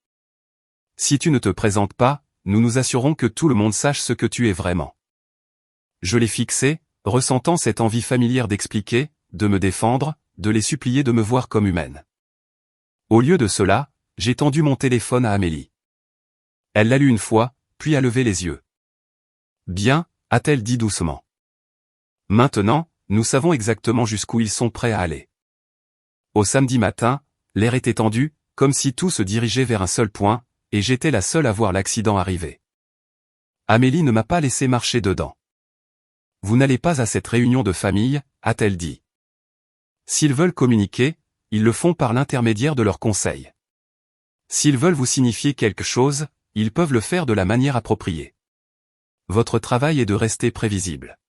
Si tu ne te présentes pas, nous nous assurons que tout le monde sache ce que tu es vraiment. Je l'ai fixé, ressentant cette envie familière d'expliquer, de me défendre, de les supplier de me voir comme humaine. Au lieu de cela, j'ai tendu mon téléphone à Amélie. Elle l'a lu une fois, puis a levé les yeux. Bien, a-t-elle dit doucement. Maintenant, nous savons exactement jusqu'où ils sont prêts à aller. Au samedi matin, l'air était tendu, comme si tout se dirigeait vers un seul point, et j'étais la seule à voir l'accident arriver. Amélie ne m'a pas laissé marcher dedans. Vous n'allez pas à cette réunion de famille, a-t-elle dit. S'ils veulent communiquer, ils le font par l'intermédiaire de leurs conseils. S'ils veulent vous signifier quelque chose, ils peuvent le faire de la manière appropriée. Votre travail est de rester prévisible.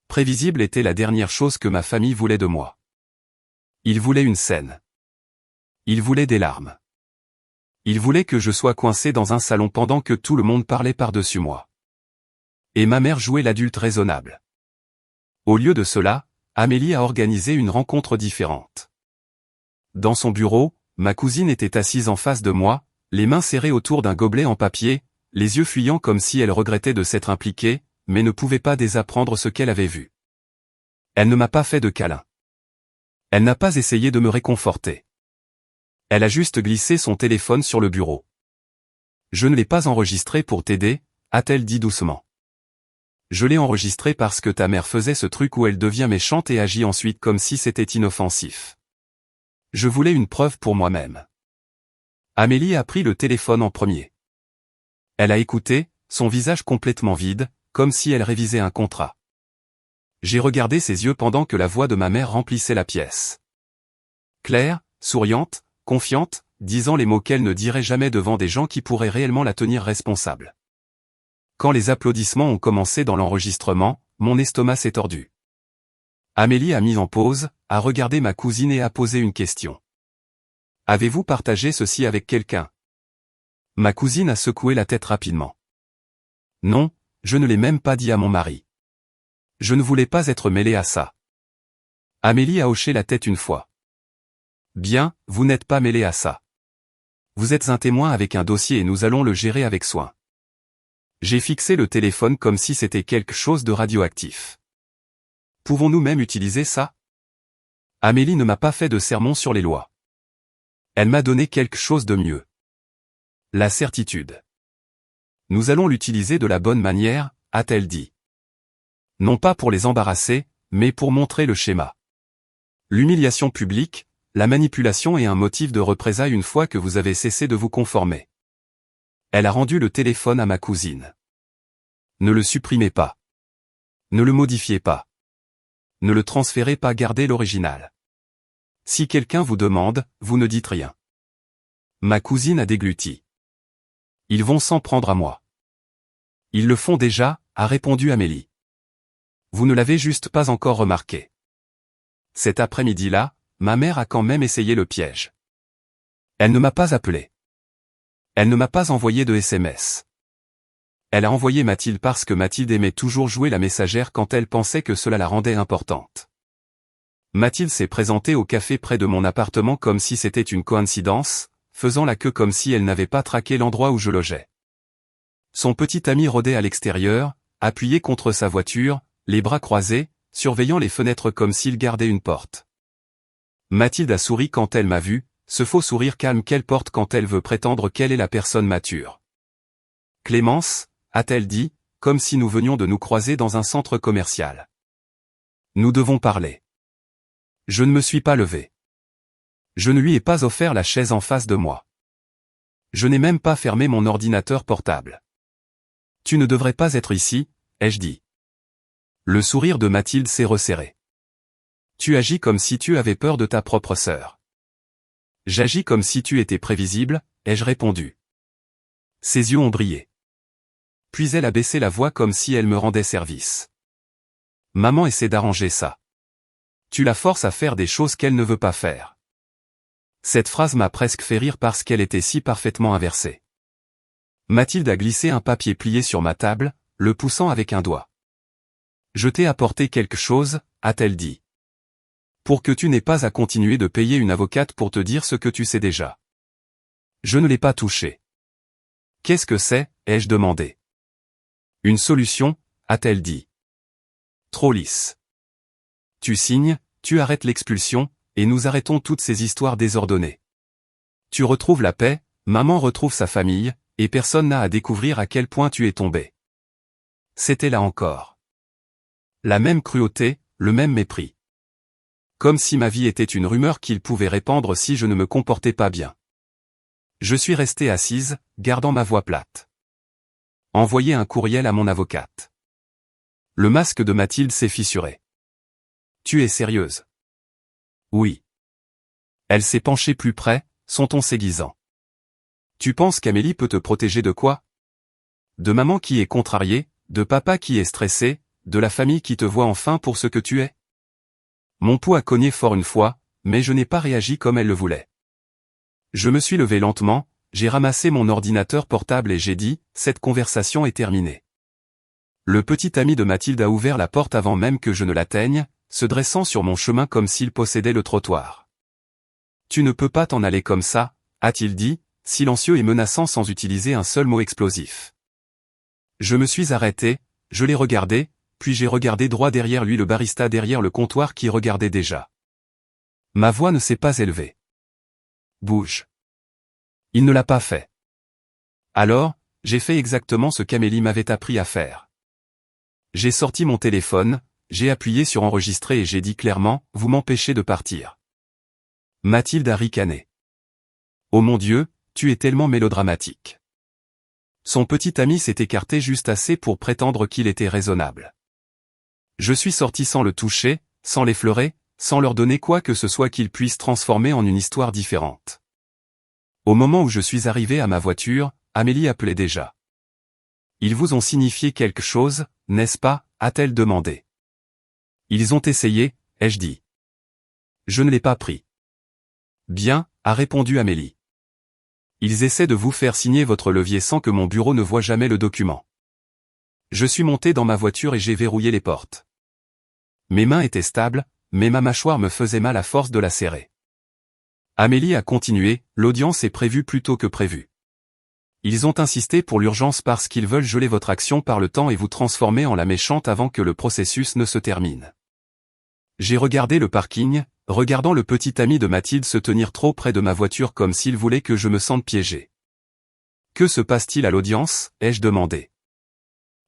Prévisible était la dernière chose que ma famille voulait de moi. Ils voulaient une scène. Ils voulaient des larmes. Ils voulaient que je sois coincé dans un salon pendant que tout le monde parlait par-dessus moi. Et ma mère jouait l'adulte raisonnable. Au lieu de cela, Amélie a organisé une rencontre différente. Dans son bureau, ma cousine était assise en face de moi, les mains serrées autour d'un gobelet en papier, les yeux fuyants comme si elle regrettait de s'être impliquée, mais ne pouvait pas désapprendre ce qu'elle avait vu. Elle ne m'a pas fait de câlin. Elle n'a pas essayé de me réconforter. Elle a juste glissé son téléphone sur le bureau. Je ne l'ai pas enregistré pour t'aider, a-t-elle dit doucement. Je l'ai enregistré parce que ta mère faisait ce truc où elle devient méchante et agit ensuite comme si c'était inoffensif. Je voulais une preuve pour moi-même. Amélie a pris le téléphone en premier. Elle a écouté, son visage complètement vide, comme si elle révisait un contrat. J'ai regardé ses yeux pendant que la voix de ma mère remplissait la pièce. Claire, souriante, confiante, disant les mots qu'elle ne dirait jamais devant des gens qui pourraient réellement la tenir responsable. Quand les applaudissements ont commencé dans l'enregistrement, mon estomac s'est tordu. Amélie a mis en pause, a regardé ma cousine et a posé une question. Avez-vous partagé ceci avec quelqu'un? Ma cousine a secoué la tête rapidement. Non, je ne l'ai même pas dit à mon mari. Je ne voulais pas être mêlée à ça. Amélie a hoché la tête une fois. Bien, vous n'êtes pas mêlée à ça. Vous êtes un témoin avec un dossier et nous allons le gérer avec soin. J'ai fixé le téléphone comme si c'était quelque chose de radioactif. Pouvons-nous même utiliser ça? Amélie ne m'a pas fait de sermon sur les lois. Elle m'a donné quelque chose de mieux. La certitude. Nous allons l'utiliser de la bonne manière, a-t-elle dit. Non pas pour les embarrasser, mais pour montrer le schéma. L'humiliation publique, la manipulation est un motif de représailles une fois que vous avez cessé de vous conformer. Elle a rendu le téléphone à ma cousine. Ne le supprimez pas. Ne le modifiez pas. Ne le transférez pas, gardez l'original. Si quelqu'un vous demande, vous ne dites rien. Ma cousine a dégluti. Ils vont s'en prendre à moi. Ils le font déjà, a répondu Amélie. Vous ne l'avez juste pas encore remarqué. Cet après-midi-là, ma mère a quand même essayé le piège. Elle ne m'a pas appelé. Elle ne m'a pas envoyé de SMS. Elle a envoyé Mathilde parce que Mathilde aimait toujours jouer la messagère quand elle pensait que cela la rendait importante. Mathilde s'est présentée au café près de mon appartement comme si c'était une coïncidence, faisant la queue comme si elle n'avait pas traqué l'endroit où je logeais. Son petit ami rôdait à l'extérieur, appuyé contre sa voiture, les bras croisés, surveillant les fenêtres comme s'il gardait une porte. Mathilde a souri quand elle m'a vu, ce faux sourire calme qu'elle porte quand elle veut prétendre qu'elle est la personne mature. Clémence, a-t-elle dit, comme si nous venions de nous croiser dans un centre commercial. Nous devons parler. Je ne me suis pas levé. Je ne lui ai pas offert la chaise en face de moi. Je n'ai même pas fermé mon ordinateur portable. Tu ne devrais pas être ici, ai-je dit. Le sourire de Mathilde s'est resserré. Tu agis comme si tu avais peur de ta propre sœur. J'agis comme si tu étais prévisible, ai-je répondu. Ses yeux ont brillé. Puis elle a baissé la voix comme si elle me rendait service. Maman essaie d'arranger ça. Tu la forces à faire des choses qu'elle ne veut pas faire. Cette phrase m'a presque fait rire parce qu'elle était si parfaitement inversée. Mathilde a glissé un papier plié sur ma table, le poussant avec un doigt. Je t'ai apporté quelque chose, a-t-elle dit. Pour que tu n'aies pas à continuer de payer une avocate pour te dire ce que tu sais déjà. Je ne l'ai pas touché. Qu'est-ce que c'est, ai-je demandé. Une solution, a-t-elle dit. Trop lisse. Tu signes, tu arrêtes l'expulsion, et nous arrêtons toutes ces histoires désordonnées. Tu retrouves la paix, maman retrouve sa famille, et personne n'a à découvrir à quel point tu es tombé. C'était là encore. La même cruauté, le même mépris. Comme si ma vie était une rumeur qu'il pouvait répandre si je ne me comportais pas bien. Je suis restée assise, gardant ma voix plate. Envoyer un courriel à mon avocate. Le masque de Mathilde s'est fissuré. Tu es sérieuse? Oui. Elle s'est penchée plus près, son ton s'aiguisant. Tu penses qu'Amélie peut te protéger de quoi? De maman qui est contrariée, de papa qui est stressé, de la famille qui te voit enfin pour ce que tu es? Mon pouls a cogné fort une fois, mais je n'ai pas réagi comme elle le voulait. Je me suis levé lentement, j'ai ramassé mon ordinateur portable et j'ai dit, cette conversation est terminée. Le petit ami de Mathilde a ouvert la porte avant même que je ne l'atteigne, se dressant sur mon chemin comme s'il possédait le trottoir. Tu ne peux pas t'en aller comme ça, a-t-il dit, silencieux et menaçant sans utiliser un seul mot explosif. Je me suis arrêté, je l'ai regardé, puis j'ai regardé droit derrière lui le barista derrière le comptoir qui regardait déjà. Ma voix ne s'est pas élevée. Bouge. Il ne l'a pas fait. Alors, j'ai fait exactement ce qu'Amélie m'avait appris à faire. J'ai sorti mon téléphone, j'ai appuyé sur enregistrer et j'ai dit clairement, vous m'empêchez de partir. Mathilde a ricané. Oh mon Dieu, tu es tellement mélodramatique. Son petit ami s'est écarté juste assez pour prétendre qu'il était raisonnable. Je suis sorti sans le toucher, sans l'effleurer, sans leur donner quoi que ce soit qu'ils puissent transformer en une histoire différente. Au moment où je suis arrivé à ma voiture, Amélie appelait déjà. Ils vous ont signifié quelque chose, n'est-ce pas, a-t-elle demandé. Ils ont essayé, ai-je dit. Je ne l'ai pas pris. Bien, a répondu Amélie. Ils essaient de vous faire signer votre levier sans que mon bureau ne voie jamais le document. Je suis monté dans ma voiture et j'ai verrouillé les portes. Mes mains étaient stables, mais ma mâchoire me faisait mal à force de la serrer. Amélie a continué, l'audience est prévue plus tôt que prévu. Ils ont insisté pour l'urgence parce qu'ils veulent geler votre action par le temps et vous transformer en la méchante avant que le processus ne se termine. J'ai regardé le parking, regardant le petit ami de Mathilde se tenir trop près de ma voiture comme s'il voulait que je me sente piégé. Que se passe-t-il à l'audience, ai-je demandé.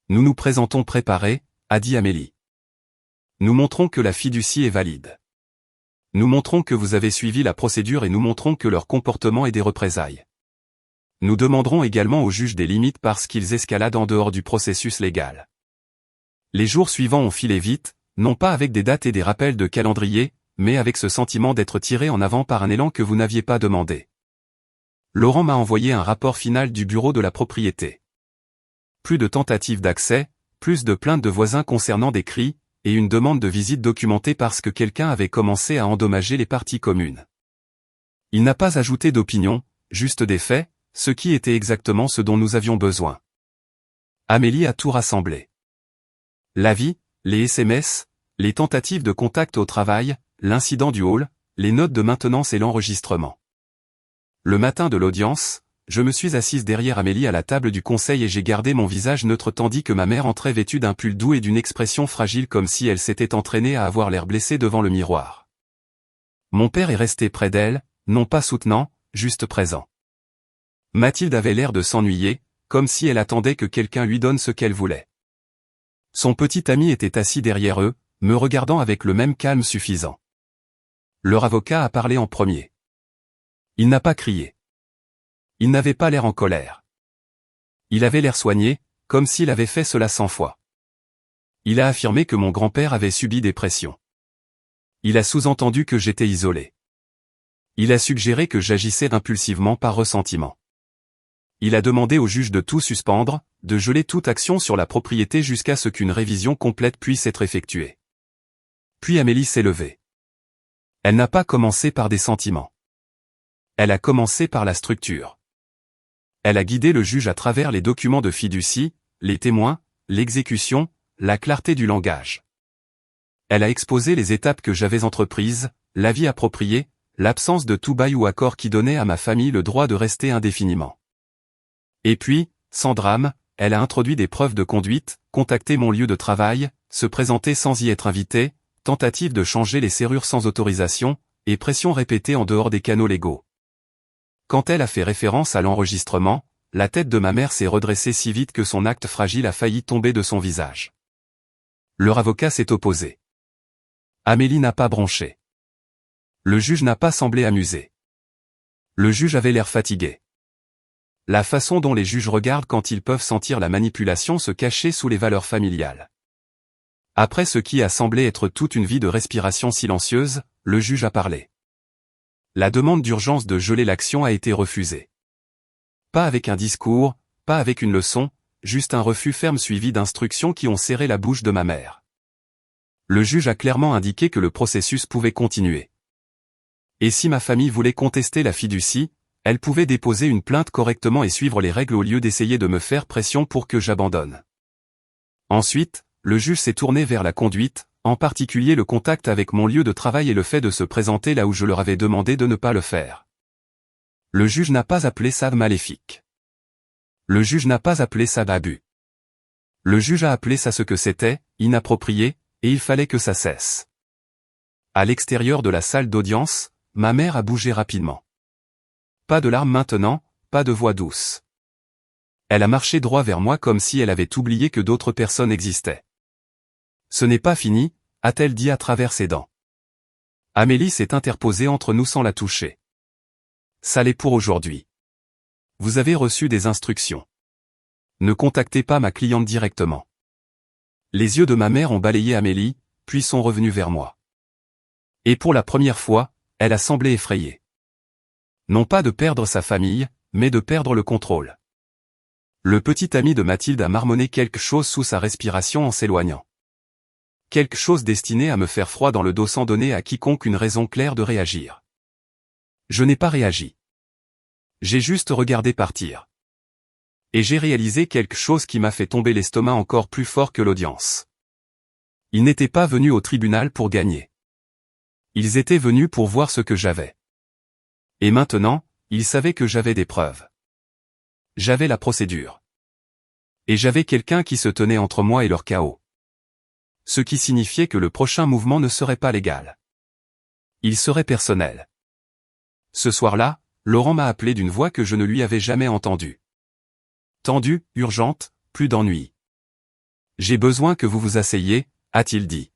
Nous nous présentons préparés, a dit Amélie. Nous montrons que la fiducie est valide. Nous montrons que vous avez suivi la procédure et nous montrons que leur comportement est des représailles. Nous demanderons également aux juges des limites parce qu'ils escaladent en dehors du processus légal. Les jours suivants ont filé vite, non pas avec des dates et des rappels de calendrier, mais avec ce sentiment d'être tiré en avant par un élan que vous n'aviez pas demandé. Laurent m'a envoyé un rapport final du bureau de la propriété. Plus de tentatives d'accès, plus de plaintes de voisins concernant des cris, et une demande de visite documentée parce que quelqu'un avait commencé à endommager les parties communes. Il n'a pas ajouté d'opinion, juste des faits, ce qui était exactement ce dont nous avions besoin. Amélie a tout rassemblé. L'avis, les SMS, les tentatives de contact au travail, l'incident du hall, les notes de maintenance et l'enregistrement. Le matin de l'audience, je me suis assise derrière Amélie à la table du conseil et j'ai gardé mon visage neutre tandis que ma mère entrait vêtue d'un pull doux et d'une expression fragile comme si elle s'était entraînée à avoir l'air blessée devant le miroir. Mon père est resté près d'elle, non pas soutenant, juste présent. Mathilde avait l'air de s'ennuyer, comme si elle attendait que quelqu'un lui donne ce qu'elle voulait. Son petit ami était assis derrière eux, me regardant avec le même calme suffisant. Leur avocat a parlé en premier. Il n'a pas crié. Il n'avait pas l'air en colère. Il avait l'air soigné, comme s'il avait fait cela 100 fois. Il a affirmé que mon grand-père avait subi des pressions. Il a sous-entendu que j'étais isolé. Il a suggéré que j'agissais impulsivement par ressentiment. Il a demandé au juge de tout suspendre, de geler toute action sur la propriété jusqu'à ce qu'une révision complète puisse être effectuée. Puis Amélie s'est levée. Elle n'a pas commencé par des sentiments. Elle a commencé par la structure. Elle a guidé le juge à travers les documents de fiducie, les témoins, l'exécution, la clarté du langage. Elle a exposé les étapes que j'avais entreprises, l'avis approprié, l'absence de tout bail ou accord qui donnait à ma famille le droit de rester indéfiniment. Et puis, sans drame, elle a introduit des preuves de conduite, contacté mon lieu de travail, se présenter sans y être invitée, tentative de changer les serrures sans autorisation, et pression répétée en dehors des canaux légaux. Quand elle a fait référence à l'enregistrement, la tête de ma mère s'est redressée si vite que son acte fragile a failli tomber de son visage. Leur avocat s'est opposé. Amélie n'a pas bronché. Le juge n'a pas semblé amusé. Le juge avait l'air fatigué. La façon dont les juges regardent quand ils peuvent sentir la manipulation se cacher sous les valeurs familiales. Après ce qui a semblé être toute une vie de respiration silencieuse, le juge a parlé. La demande d'urgence de geler l'action a été refusée. Pas avec un discours, pas avec une leçon, juste un refus ferme suivi d'instructions qui ont serré la bouche de ma mère. Le juge a clairement indiqué que le processus pouvait continuer. Et si ma famille voulait contester la fiducie, elle pouvait déposer une plainte correctement et suivre les règles au lieu d'essayer de me faire pression pour que j'abandonne. Ensuite, le juge s'est tourné vers la conduite, en particulier le contact avec mon lieu de travail et le fait de se présenter là où je leur avais demandé de ne pas le faire. Le juge n'a pas appelé ça maléfique. Le juge n'a pas appelé ça abus. Le juge a appelé ça ce que c'était, inapproprié, et il fallait que ça cesse. À l'extérieur de la salle d'audience, ma mère a bougé rapidement. Pas de larmes maintenant, pas de voix douce. Elle a marché droit vers moi comme si elle avait oublié que d'autres personnes existaient. Ce n'est pas fini, a-t-elle dit à travers ses dents. Amélie s'est interposée entre nous sans la toucher. Ça l'est pour aujourd'hui. Vous avez reçu des instructions. Ne contactez pas ma cliente directement. Les yeux de ma mère ont balayé Amélie, puis sont revenus vers moi. Et pour la première fois, elle a semblé effrayée. Non pas de perdre sa famille, mais de perdre le contrôle. Le petit ami de Mathilde a marmonné quelque chose sous sa respiration en s'éloignant. Quelque chose destiné à me faire froid dans le dos sans donner à quiconque une raison claire de réagir. Je n'ai pas réagi. J'ai juste regardé partir. Et j'ai réalisé quelque chose qui m'a fait tomber l'estomac encore plus fort que l'audience. Ils n'étaient pas venus au tribunal pour gagner. Ils étaient venus pour voir ce que j'avais. Et maintenant, ils savaient que j'avais des preuves. J'avais la procédure. Et j'avais quelqu'un qui se tenait entre moi et leur chaos. Ce qui signifiait que le prochain mouvement ne serait pas légal. Il serait personnel. Ce soir-là, Laurent m'a appelé d'une voix que je ne lui avais jamais entendue. tendue, urgente, plus d'ennui. J'ai besoin que vous vous asseyiez, a-t-il dit.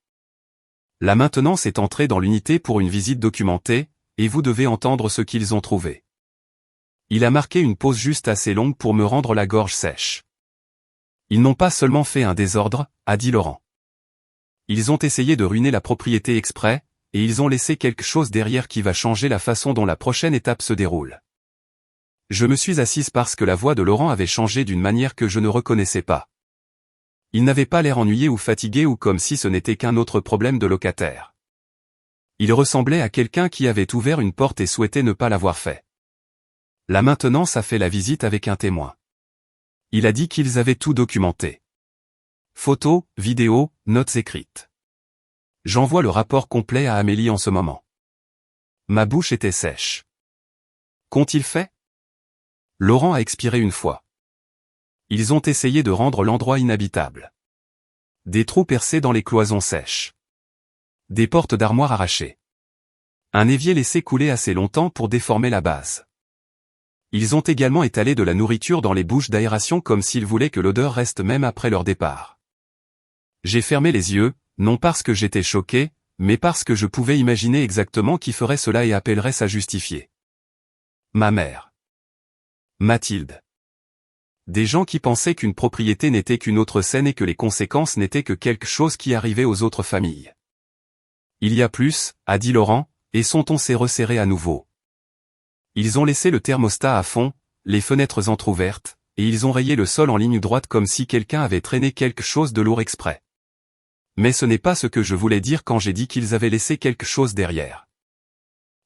La maintenance est entrée dans l'unité pour une visite documentée, et vous devez entendre ce qu'ils ont trouvé. Il a marqué une pause juste assez longue pour me rendre la gorge sèche. Ils n'ont pas seulement fait un désordre, a dit Laurent. Ils ont essayé de ruiner la propriété exprès, et ils ont laissé quelque chose derrière qui va changer la façon dont la prochaine étape se déroule. Je me suis assise parce que la voix de Laurent avait changé d'une manière que je ne reconnaissais pas. Il n'avait pas l'air ennuyé ou fatigué ou comme si ce n'était qu'un autre problème de locataire. Il ressemblait à quelqu'un qui avait ouvert une porte et souhaitait ne pas l'avoir fait. La maintenance a fait la visite avec un témoin. Il a dit qu'ils avaient tout documenté. Photos, vidéos, notes écrites. J'envoie le rapport complet à Amélie en ce moment. Ma bouche était sèche. Qu'ont-ils fait? Laurent a expiré une fois. Ils ont essayé de rendre l'endroit inhabitable. Des trous percés dans les cloisons sèches. Des portes d'armoire arrachées. Un évier laissé couler assez longtemps pour déformer la base. Ils ont également étalé de la nourriture dans les bouches d'aération comme s'ils voulaient que l'odeur reste même après leur départ. J'ai fermé les yeux, non parce que j'étais choqué, mais parce que je pouvais imaginer exactement qui ferait cela et appellerait ça justifié. Ma mère. Mathilde. Des gens qui pensaient qu'une propriété n'était qu'une autre scène et que les conséquences n'étaient que quelque chose qui arrivait aux autres familles. Il y a plus, a dit Laurent, et son ton s'est resserré à nouveau. Ils ont laissé le thermostat à fond, les fenêtres entr'ouvertes, et ils ont rayé le sol en ligne droite comme si quelqu'un avait traîné quelque chose de lourd exprès. Mais ce n'est pas ce que je voulais dire quand j'ai dit qu'ils avaient laissé quelque chose derrière.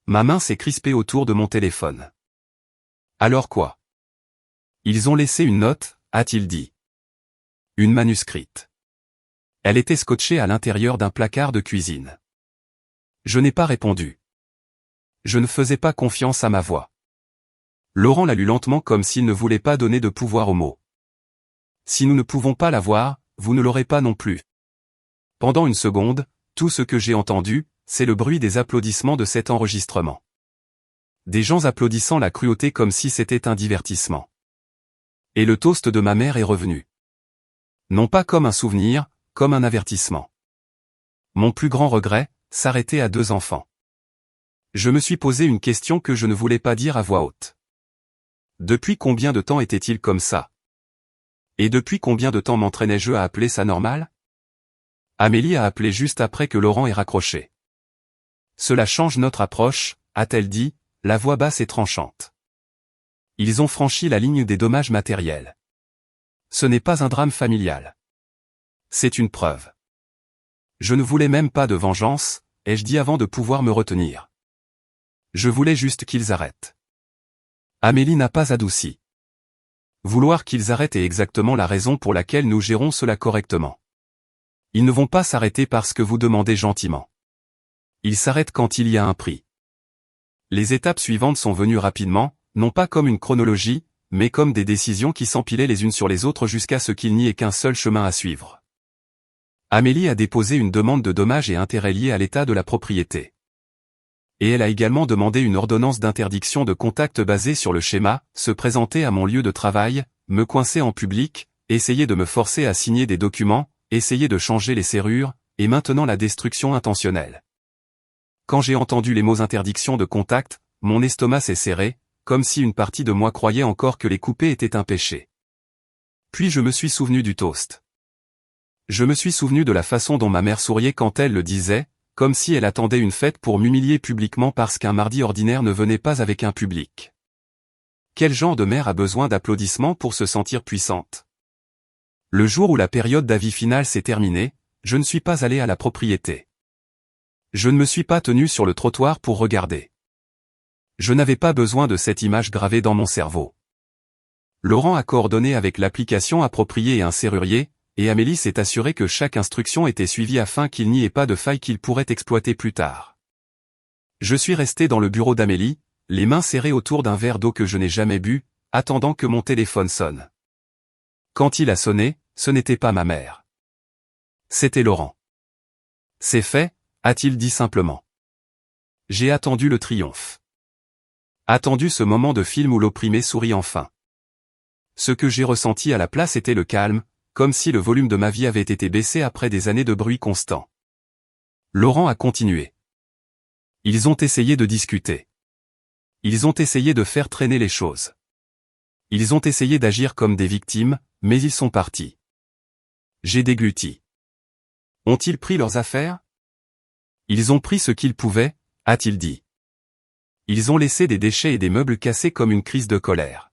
Ma main s'est crispée autour de mon téléphone. Alors quoi? Ils ont laissé une note, a-t-il dit. Une manuscrite. Elle était scotchée à l'intérieur d'un placard de cuisine. Je n'ai pas répondu. Je ne faisais pas confiance à ma voix. Laurent l'a lu lentement comme s'il ne voulait pas donner de pouvoir aux mots. Si nous ne pouvons pas la voir, vous ne l'aurez pas non plus. Pendant une seconde, tout ce que j'ai entendu, c'est le bruit des applaudissements de cet enregistrement. Des gens applaudissant la cruauté comme si c'était un divertissement. Et le toast de ma mère est revenu. Non pas comme un souvenir, comme un avertissement. Mon plus grand regret, s'arrêter à 2 enfants. Je me suis posé une question que je ne voulais pas dire à voix haute. Depuis combien de temps était-il comme ça? Et depuis combien de temps m'entraînais-je à appeler ça normal? Amélie a appelé juste après que Laurent ait raccroché. Cela change notre approche, a-t-elle dit, la voix basse et tranchante. Ils ont franchi la ligne des dommages matériels. Ce n'est pas un drame familial. C'est une preuve. Je ne voulais même pas de vengeance, ai-je dit avant de pouvoir me retenir. Je voulais juste qu'ils arrêtent. Amélie n'a pas adouci. Vouloir qu'ils arrêtent est exactement la raison pour laquelle nous gérons cela correctement. Ils ne vont pas s'arrêter parce que vous demandez gentiment. Ils s'arrêtent quand il y a un prix. Les étapes suivantes sont venues rapidement, non pas comme une chronologie, mais comme des décisions qui s'empilaient les unes sur les autres jusqu'à ce qu'il n'y ait qu'un seul chemin à suivre. Amélie a déposé une demande de dommages et intérêts liés à l'état de la propriété. Et elle a également demandé une ordonnance d'interdiction de contact basée sur le schéma, se présenter à mon lieu de travail, me coincer en public, essayer de me forcer à signer des documents, essayer de changer les serrures, et maintenant la destruction intentionnelle. Quand j'ai entendu les mots interdiction de contact, mon estomac s'est serré, comme si une partie de moi croyait encore que les couper était un péché. Puis je me suis souvenu du toast. Je me suis souvenu de la façon dont ma mère souriait quand elle le disait, comme si elle attendait une fête pour m'humilier publiquement parce qu'un mardi ordinaire ne venait pas avec un public. Quel genre de mère a besoin d'applaudissements pour se sentir puissante? Le jour où la période d'avis finale s'est terminée, je ne suis pas allé à la propriété. Je ne me suis pas tenu sur le trottoir pour regarder. Je n'avais pas besoin de cette image gravée dans mon cerveau. Laurent a coordonné avec l'application appropriée et un serrurier, et Amélie s'est assurée que chaque instruction était suivie afin qu'il n'y ait pas de faille qu'il pourrait exploiter plus tard. Je suis resté dans le bureau d'Amélie, les mains serrées autour d'un verre d'eau que je n'ai jamais bu, attendant que mon téléphone sonne. Quand il a sonné, ce n'était pas ma mère. C'était Laurent. C'est fait, a-t-il dit simplement. J'ai attendu le triomphe. Attendu ce moment de film où l'opprimé sourit enfin. Ce que j'ai ressenti à la place était le calme, comme si le volume de ma vie avait été baissé après des années de bruit constant. Laurent a continué. Ils ont essayé de discuter. Ils ont essayé de faire traîner les choses. Ils ont essayé d'agir comme des victimes, mais ils sont partis. J'ai dégluti. Ont-ils pris leurs affaires? Ils ont pris ce qu'ils pouvaient, a-t-il dit. Ils ont laissé des déchets et des meubles cassés comme une crise de colère.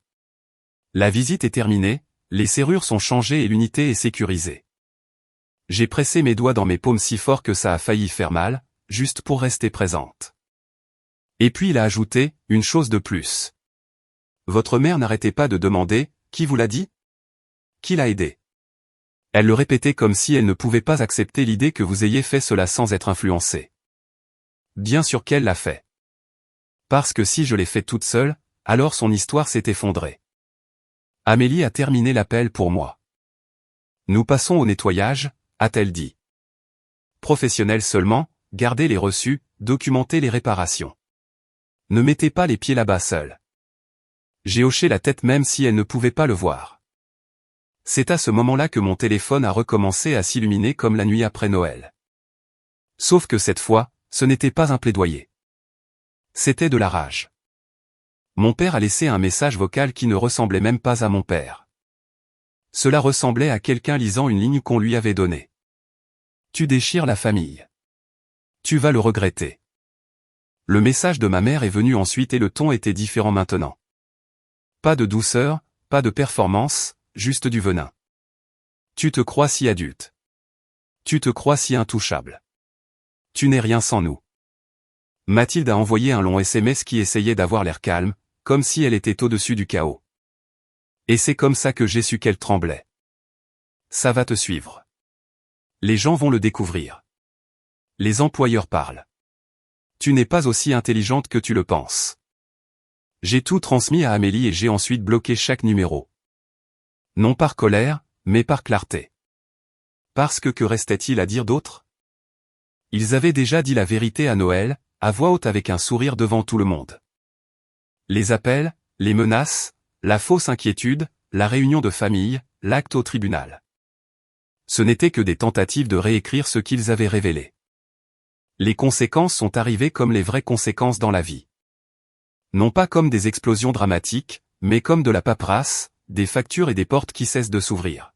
La visite est terminée, les serrures sont changées et l'unité est sécurisée. J'ai pressé mes doigts dans mes paumes si fort que ça a failli faire mal, juste pour rester présente. Et puis il a ajouté, une chose de plus. Votre mère n'arrêtait pas de demander, qui vous l'a dit? Qui l'a aidé? Elle le répétait comme si elle ne pouvait pas accepter l'idée que vous ayez fait cela sans être influencé. Bien sûr qu'elle l'a fait. Parce que si je l'ai fait toute seule, alors son histoire s'est effondrée. Amélie a terminé l'appel pour moi. Nous passons au nettoyage, a-t-elle dit. Professionnel seulement, gardez les reçus, documentez les réparations. Ne mettez pas les pieds là-bas seuls. J'ai hoché la tête même si elle ne pouvait pas le voir. C'est à ce moment-là que mon téléphone a recommencé à s'illuminer comme la nuit après Noël. Sauf que cette fois, ce n'était pas un plaidoyer. C'était de la rage. Mon père a laissé un message vocal qui ne ressemblait même pas à mon père. Cela ressemblait à quelqu'un lisant une ligne qu'on lui avait donnée. Tu déchires la famille. Tu vas le regretter. Le message de ma mère est venu ensuite et le ton était différent maintenant. Pas de douceur, pas de performance, juste du venin. Tu te crois si adulte. Tu te crois si intouchable. Tu n'es rien sans nous. Mathilde a envoyé un long SMS qui essayait d'avoir l'air calme, comme si elle était au-dessus du chaos. Et c'est comme ça que j'ai su qu'elle tremblait. Ça va te suivre. Les gens vont le découvrir. Les employeurs parlent. Tu n'es pas aussi intelligente que tu le penses. J'ai tout transmis à Amélie et j'ai ensuite bloqué chaque numéro. Non par colère, mais par clarté. Parce que restait-il à dire d'autre? Ils avaient déjà dit la vérité à Noël, à voix haute avec un sourire devant tout le monde. Les appels, les menaces, la fausse inquiétude, la réunion de famille, l'acte au tribunal. Ce n'étaient que des tentatives de réécrire ce qu'ils avaient révélé. Les conséquences sont arrivées comme les vraies conséquences dans la vie. Non pas comme des explosions dramatiques, mais comme de la paperasse, des factures et des portes qui cessent de s'ouvrir.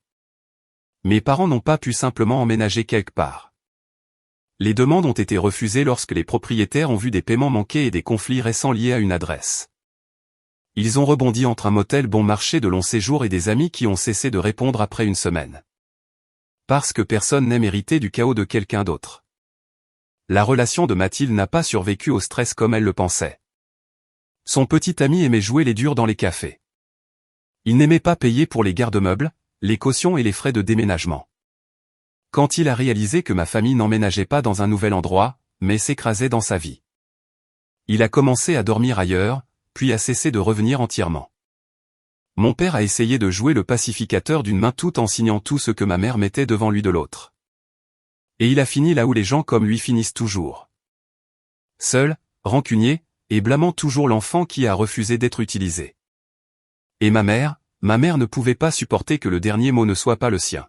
Mes parents n'ont pas pu simplement emménager quelque part. Les demandes ont été refusées lorsque les propriétaires ont vu des paiements manqués et des conflits récents liés à une adresse. Ils ont rebondi entre un motel bon marché de long séjour et des amis qui ont cessé de répondre après une semaine. Parce que personne n'aime hériter du chaos de quelqu'un d'autre. La relation de Mathilde n'a pas survécu au stress comme elle le pensait. Son petit ami aimait jouer les durs dans les cafés. Il n'aimait pas payer pour les garde-meubles, les cautions et les frais de déménagement. Quand il a réalisé que ma famille n'emménageait pas dans un nouvel endroit, mais s'écrasait dans sa vie. Il a commencé à dormir ailleurs, puis a cessé de revenir entièrement. Mon père a essayé de jouer le pacificateur d'une main tout en signant tout ce que ma mère mettait devant lui de l'autre. Et il a fini là où les gens comme lui finissent toujours. Seul, rancunier, et blâmant toujours l'enfant qui a refusé d'être utilisé. Et ma mère ne pouvait pas supporter que le dernier mot ne soit pas le sien.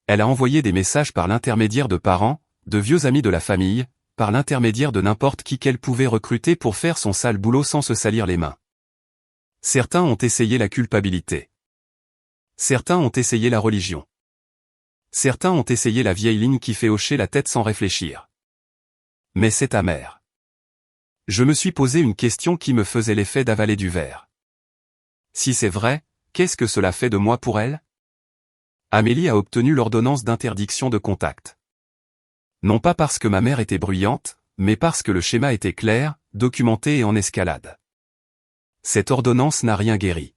Elle a envoyé des messages par l'intermédiaire de parents, de vieux amis de la famille, par l'intermédiaire de n'importe qui qu'elle pouvait recruter pour faire son sale boulot sans se salir les mains. Certains ont essayé la culpabilité. Certains ont essayé la religion. Certains ont essayé la vieille ligne qui fait hocher la tête sans réfléchir. Mais c'est amer. Je me suis posé une question qui me faisait l'effet d'avaler du verre. Si c'est vrai, qu'est-ce que cela fait de moi pour elle? Amélie a obtenu l'ordonnance d'interdiction de contact. Non pas parce que ma mère était bruyante, mais parce que le schéma était clair, documenté et en escalade. Cette ordonnance n'a rien guéri.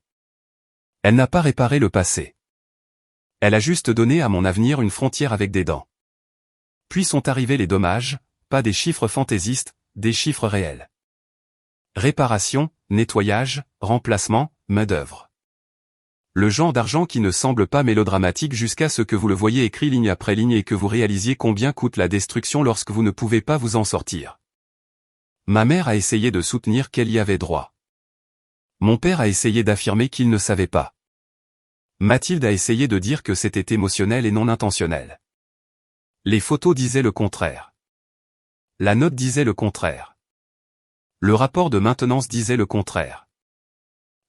Elle n'a pas réparé le passé. Elle a juste donné à mon avenir une frontière avec des dents. Puis sont arrivés les dommages, pas des chiffres fantaisistes, des chiffres réels. Réparation, nettoyage, remplacement, main-d'œuvre. Le genre d'argent qui ne semble pas mélodramatique jusqu'à ce que vous le voyez écrit ligne après ligne et que vous réalisiez combien coûte la destruction lorsque vous ne pouvez pas vous en sortir. Ma mère a essayé de soutenir qu'elle y avait droit. Mon père a essayé d'affirmer qu'il ne savait pas. Mathilde a essayé de dire que c'était émotionnel et non intentionnel. Les photos disaient le contraire. La note disait le contraire. Le rapport de maintenance disait le contraire.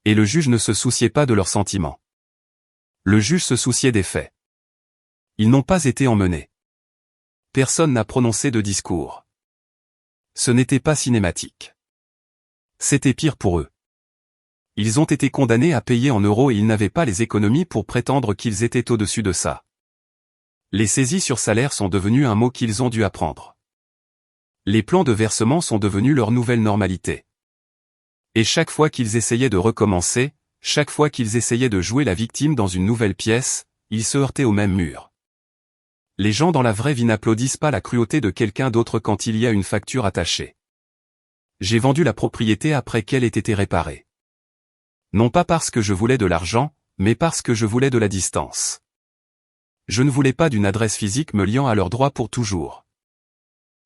Et le juge ne se souciait pas de leurs sentiments. Le juge se souciait des faits. Ils n'ont pas été emmenés. Personne n'a prononcé de discours. Ce n'était pas cinématique. C'était pire pour eux. Ils ont été condamnés à payer en euros et ils n'avaient pas les économies pour prétendre qu'ils étaient au-dessus de ça. Les saisies sur salaire sont devenues un mot qu'ils ont dû apprendre. Les plans de versement sont devenus leur nouvelle normalité. Et chaque fois qu'ils essayaient de recommencer, chaque fois qu'ils essayaient de jouer la victime dans une nouvelle pièce, ils se heurtaient au même mur. Les gens dans la vraie vie n'applaudissent pas la cruauté de quelqu'un d'autre quand il y a une facture attachée. J'ai vendu la propriété après qu'elle ait été réparée. Non pas parce que je voulais de l'argent, mais parce que je voulais de la distance. Je ne voulais pas d'une adresse physique me liant à leurs droits pour toujours.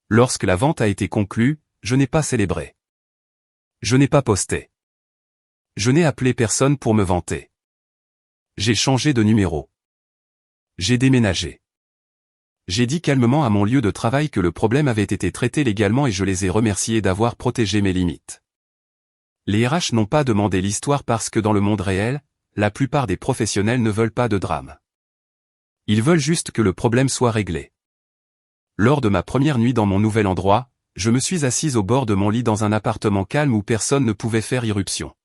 Lorsque la vente a été conclue, je n'ai pas célébré. Je n'ai pas posté. Je n'ai appelé personne pour me vanter. J'ai changé de numéro. J'ai déménagé. J'ai dit calmement à mon lieu de travail que le problème avait été traité légalement et je les ai remerciés d'avoir protégé mes limites. Les RH n'ont pas demandé l'histoire parce que dans le monde réel, la plupart des professionnels ne veulent pas de drame. Ils veulent juste que le problème soit réglé. Lors de ma première nuit dans mon nouvel endroit, je me suis assise au bord de mon lit dans un appartement calme où personne ne pouvait faire irruption.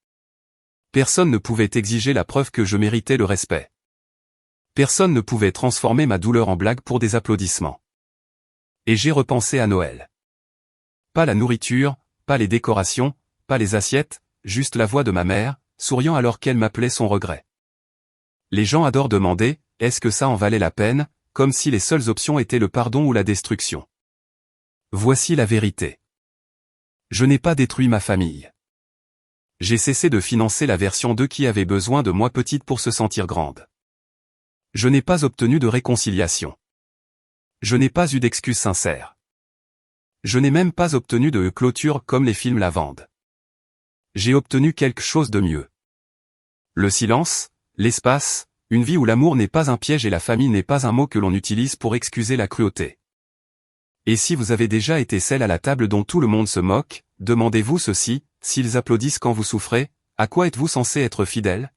Personne ne pouvait exiger la preuve que je méritais le respect. Personne ne pouvait transformer ma douleur en blague pour des applaudissements. Et j'ai repensé à Noël. Pas la nourriture, pas les décorations, pas les assiettes, juste la voix de ma mère, souriant alors qu'elle m'appelait son regret. Les gens adorent demander, est-ce que ça en valait la peine, comme si les seules options étaient le pardon ou la destruction. Voici la vérité. Je n'ai pas détruit ma famille. J'ai cessé de financer la version d'eux qui avait besoin de moi petite pour se sentir grande. Je n'ai pas obtenu de réconciliation. Je n'ai pas eu d'excuses sincères. Je n'ai même pas obtenu de clôture comme les films la vendent. J'ai obtenu quelque chose de mieux. Le silence, l'espace, une vie où l'amour n'est pas un piège et la famille n'est pas un mot que l'on utilise pour excuser la cruauté. Et si vous avez déjà été celle à la table dont tout le monde se moque, demandez-vous ceci, s'ils applaudissent quand vous souffrez, à quoi êtes-vous censé être fidèle ?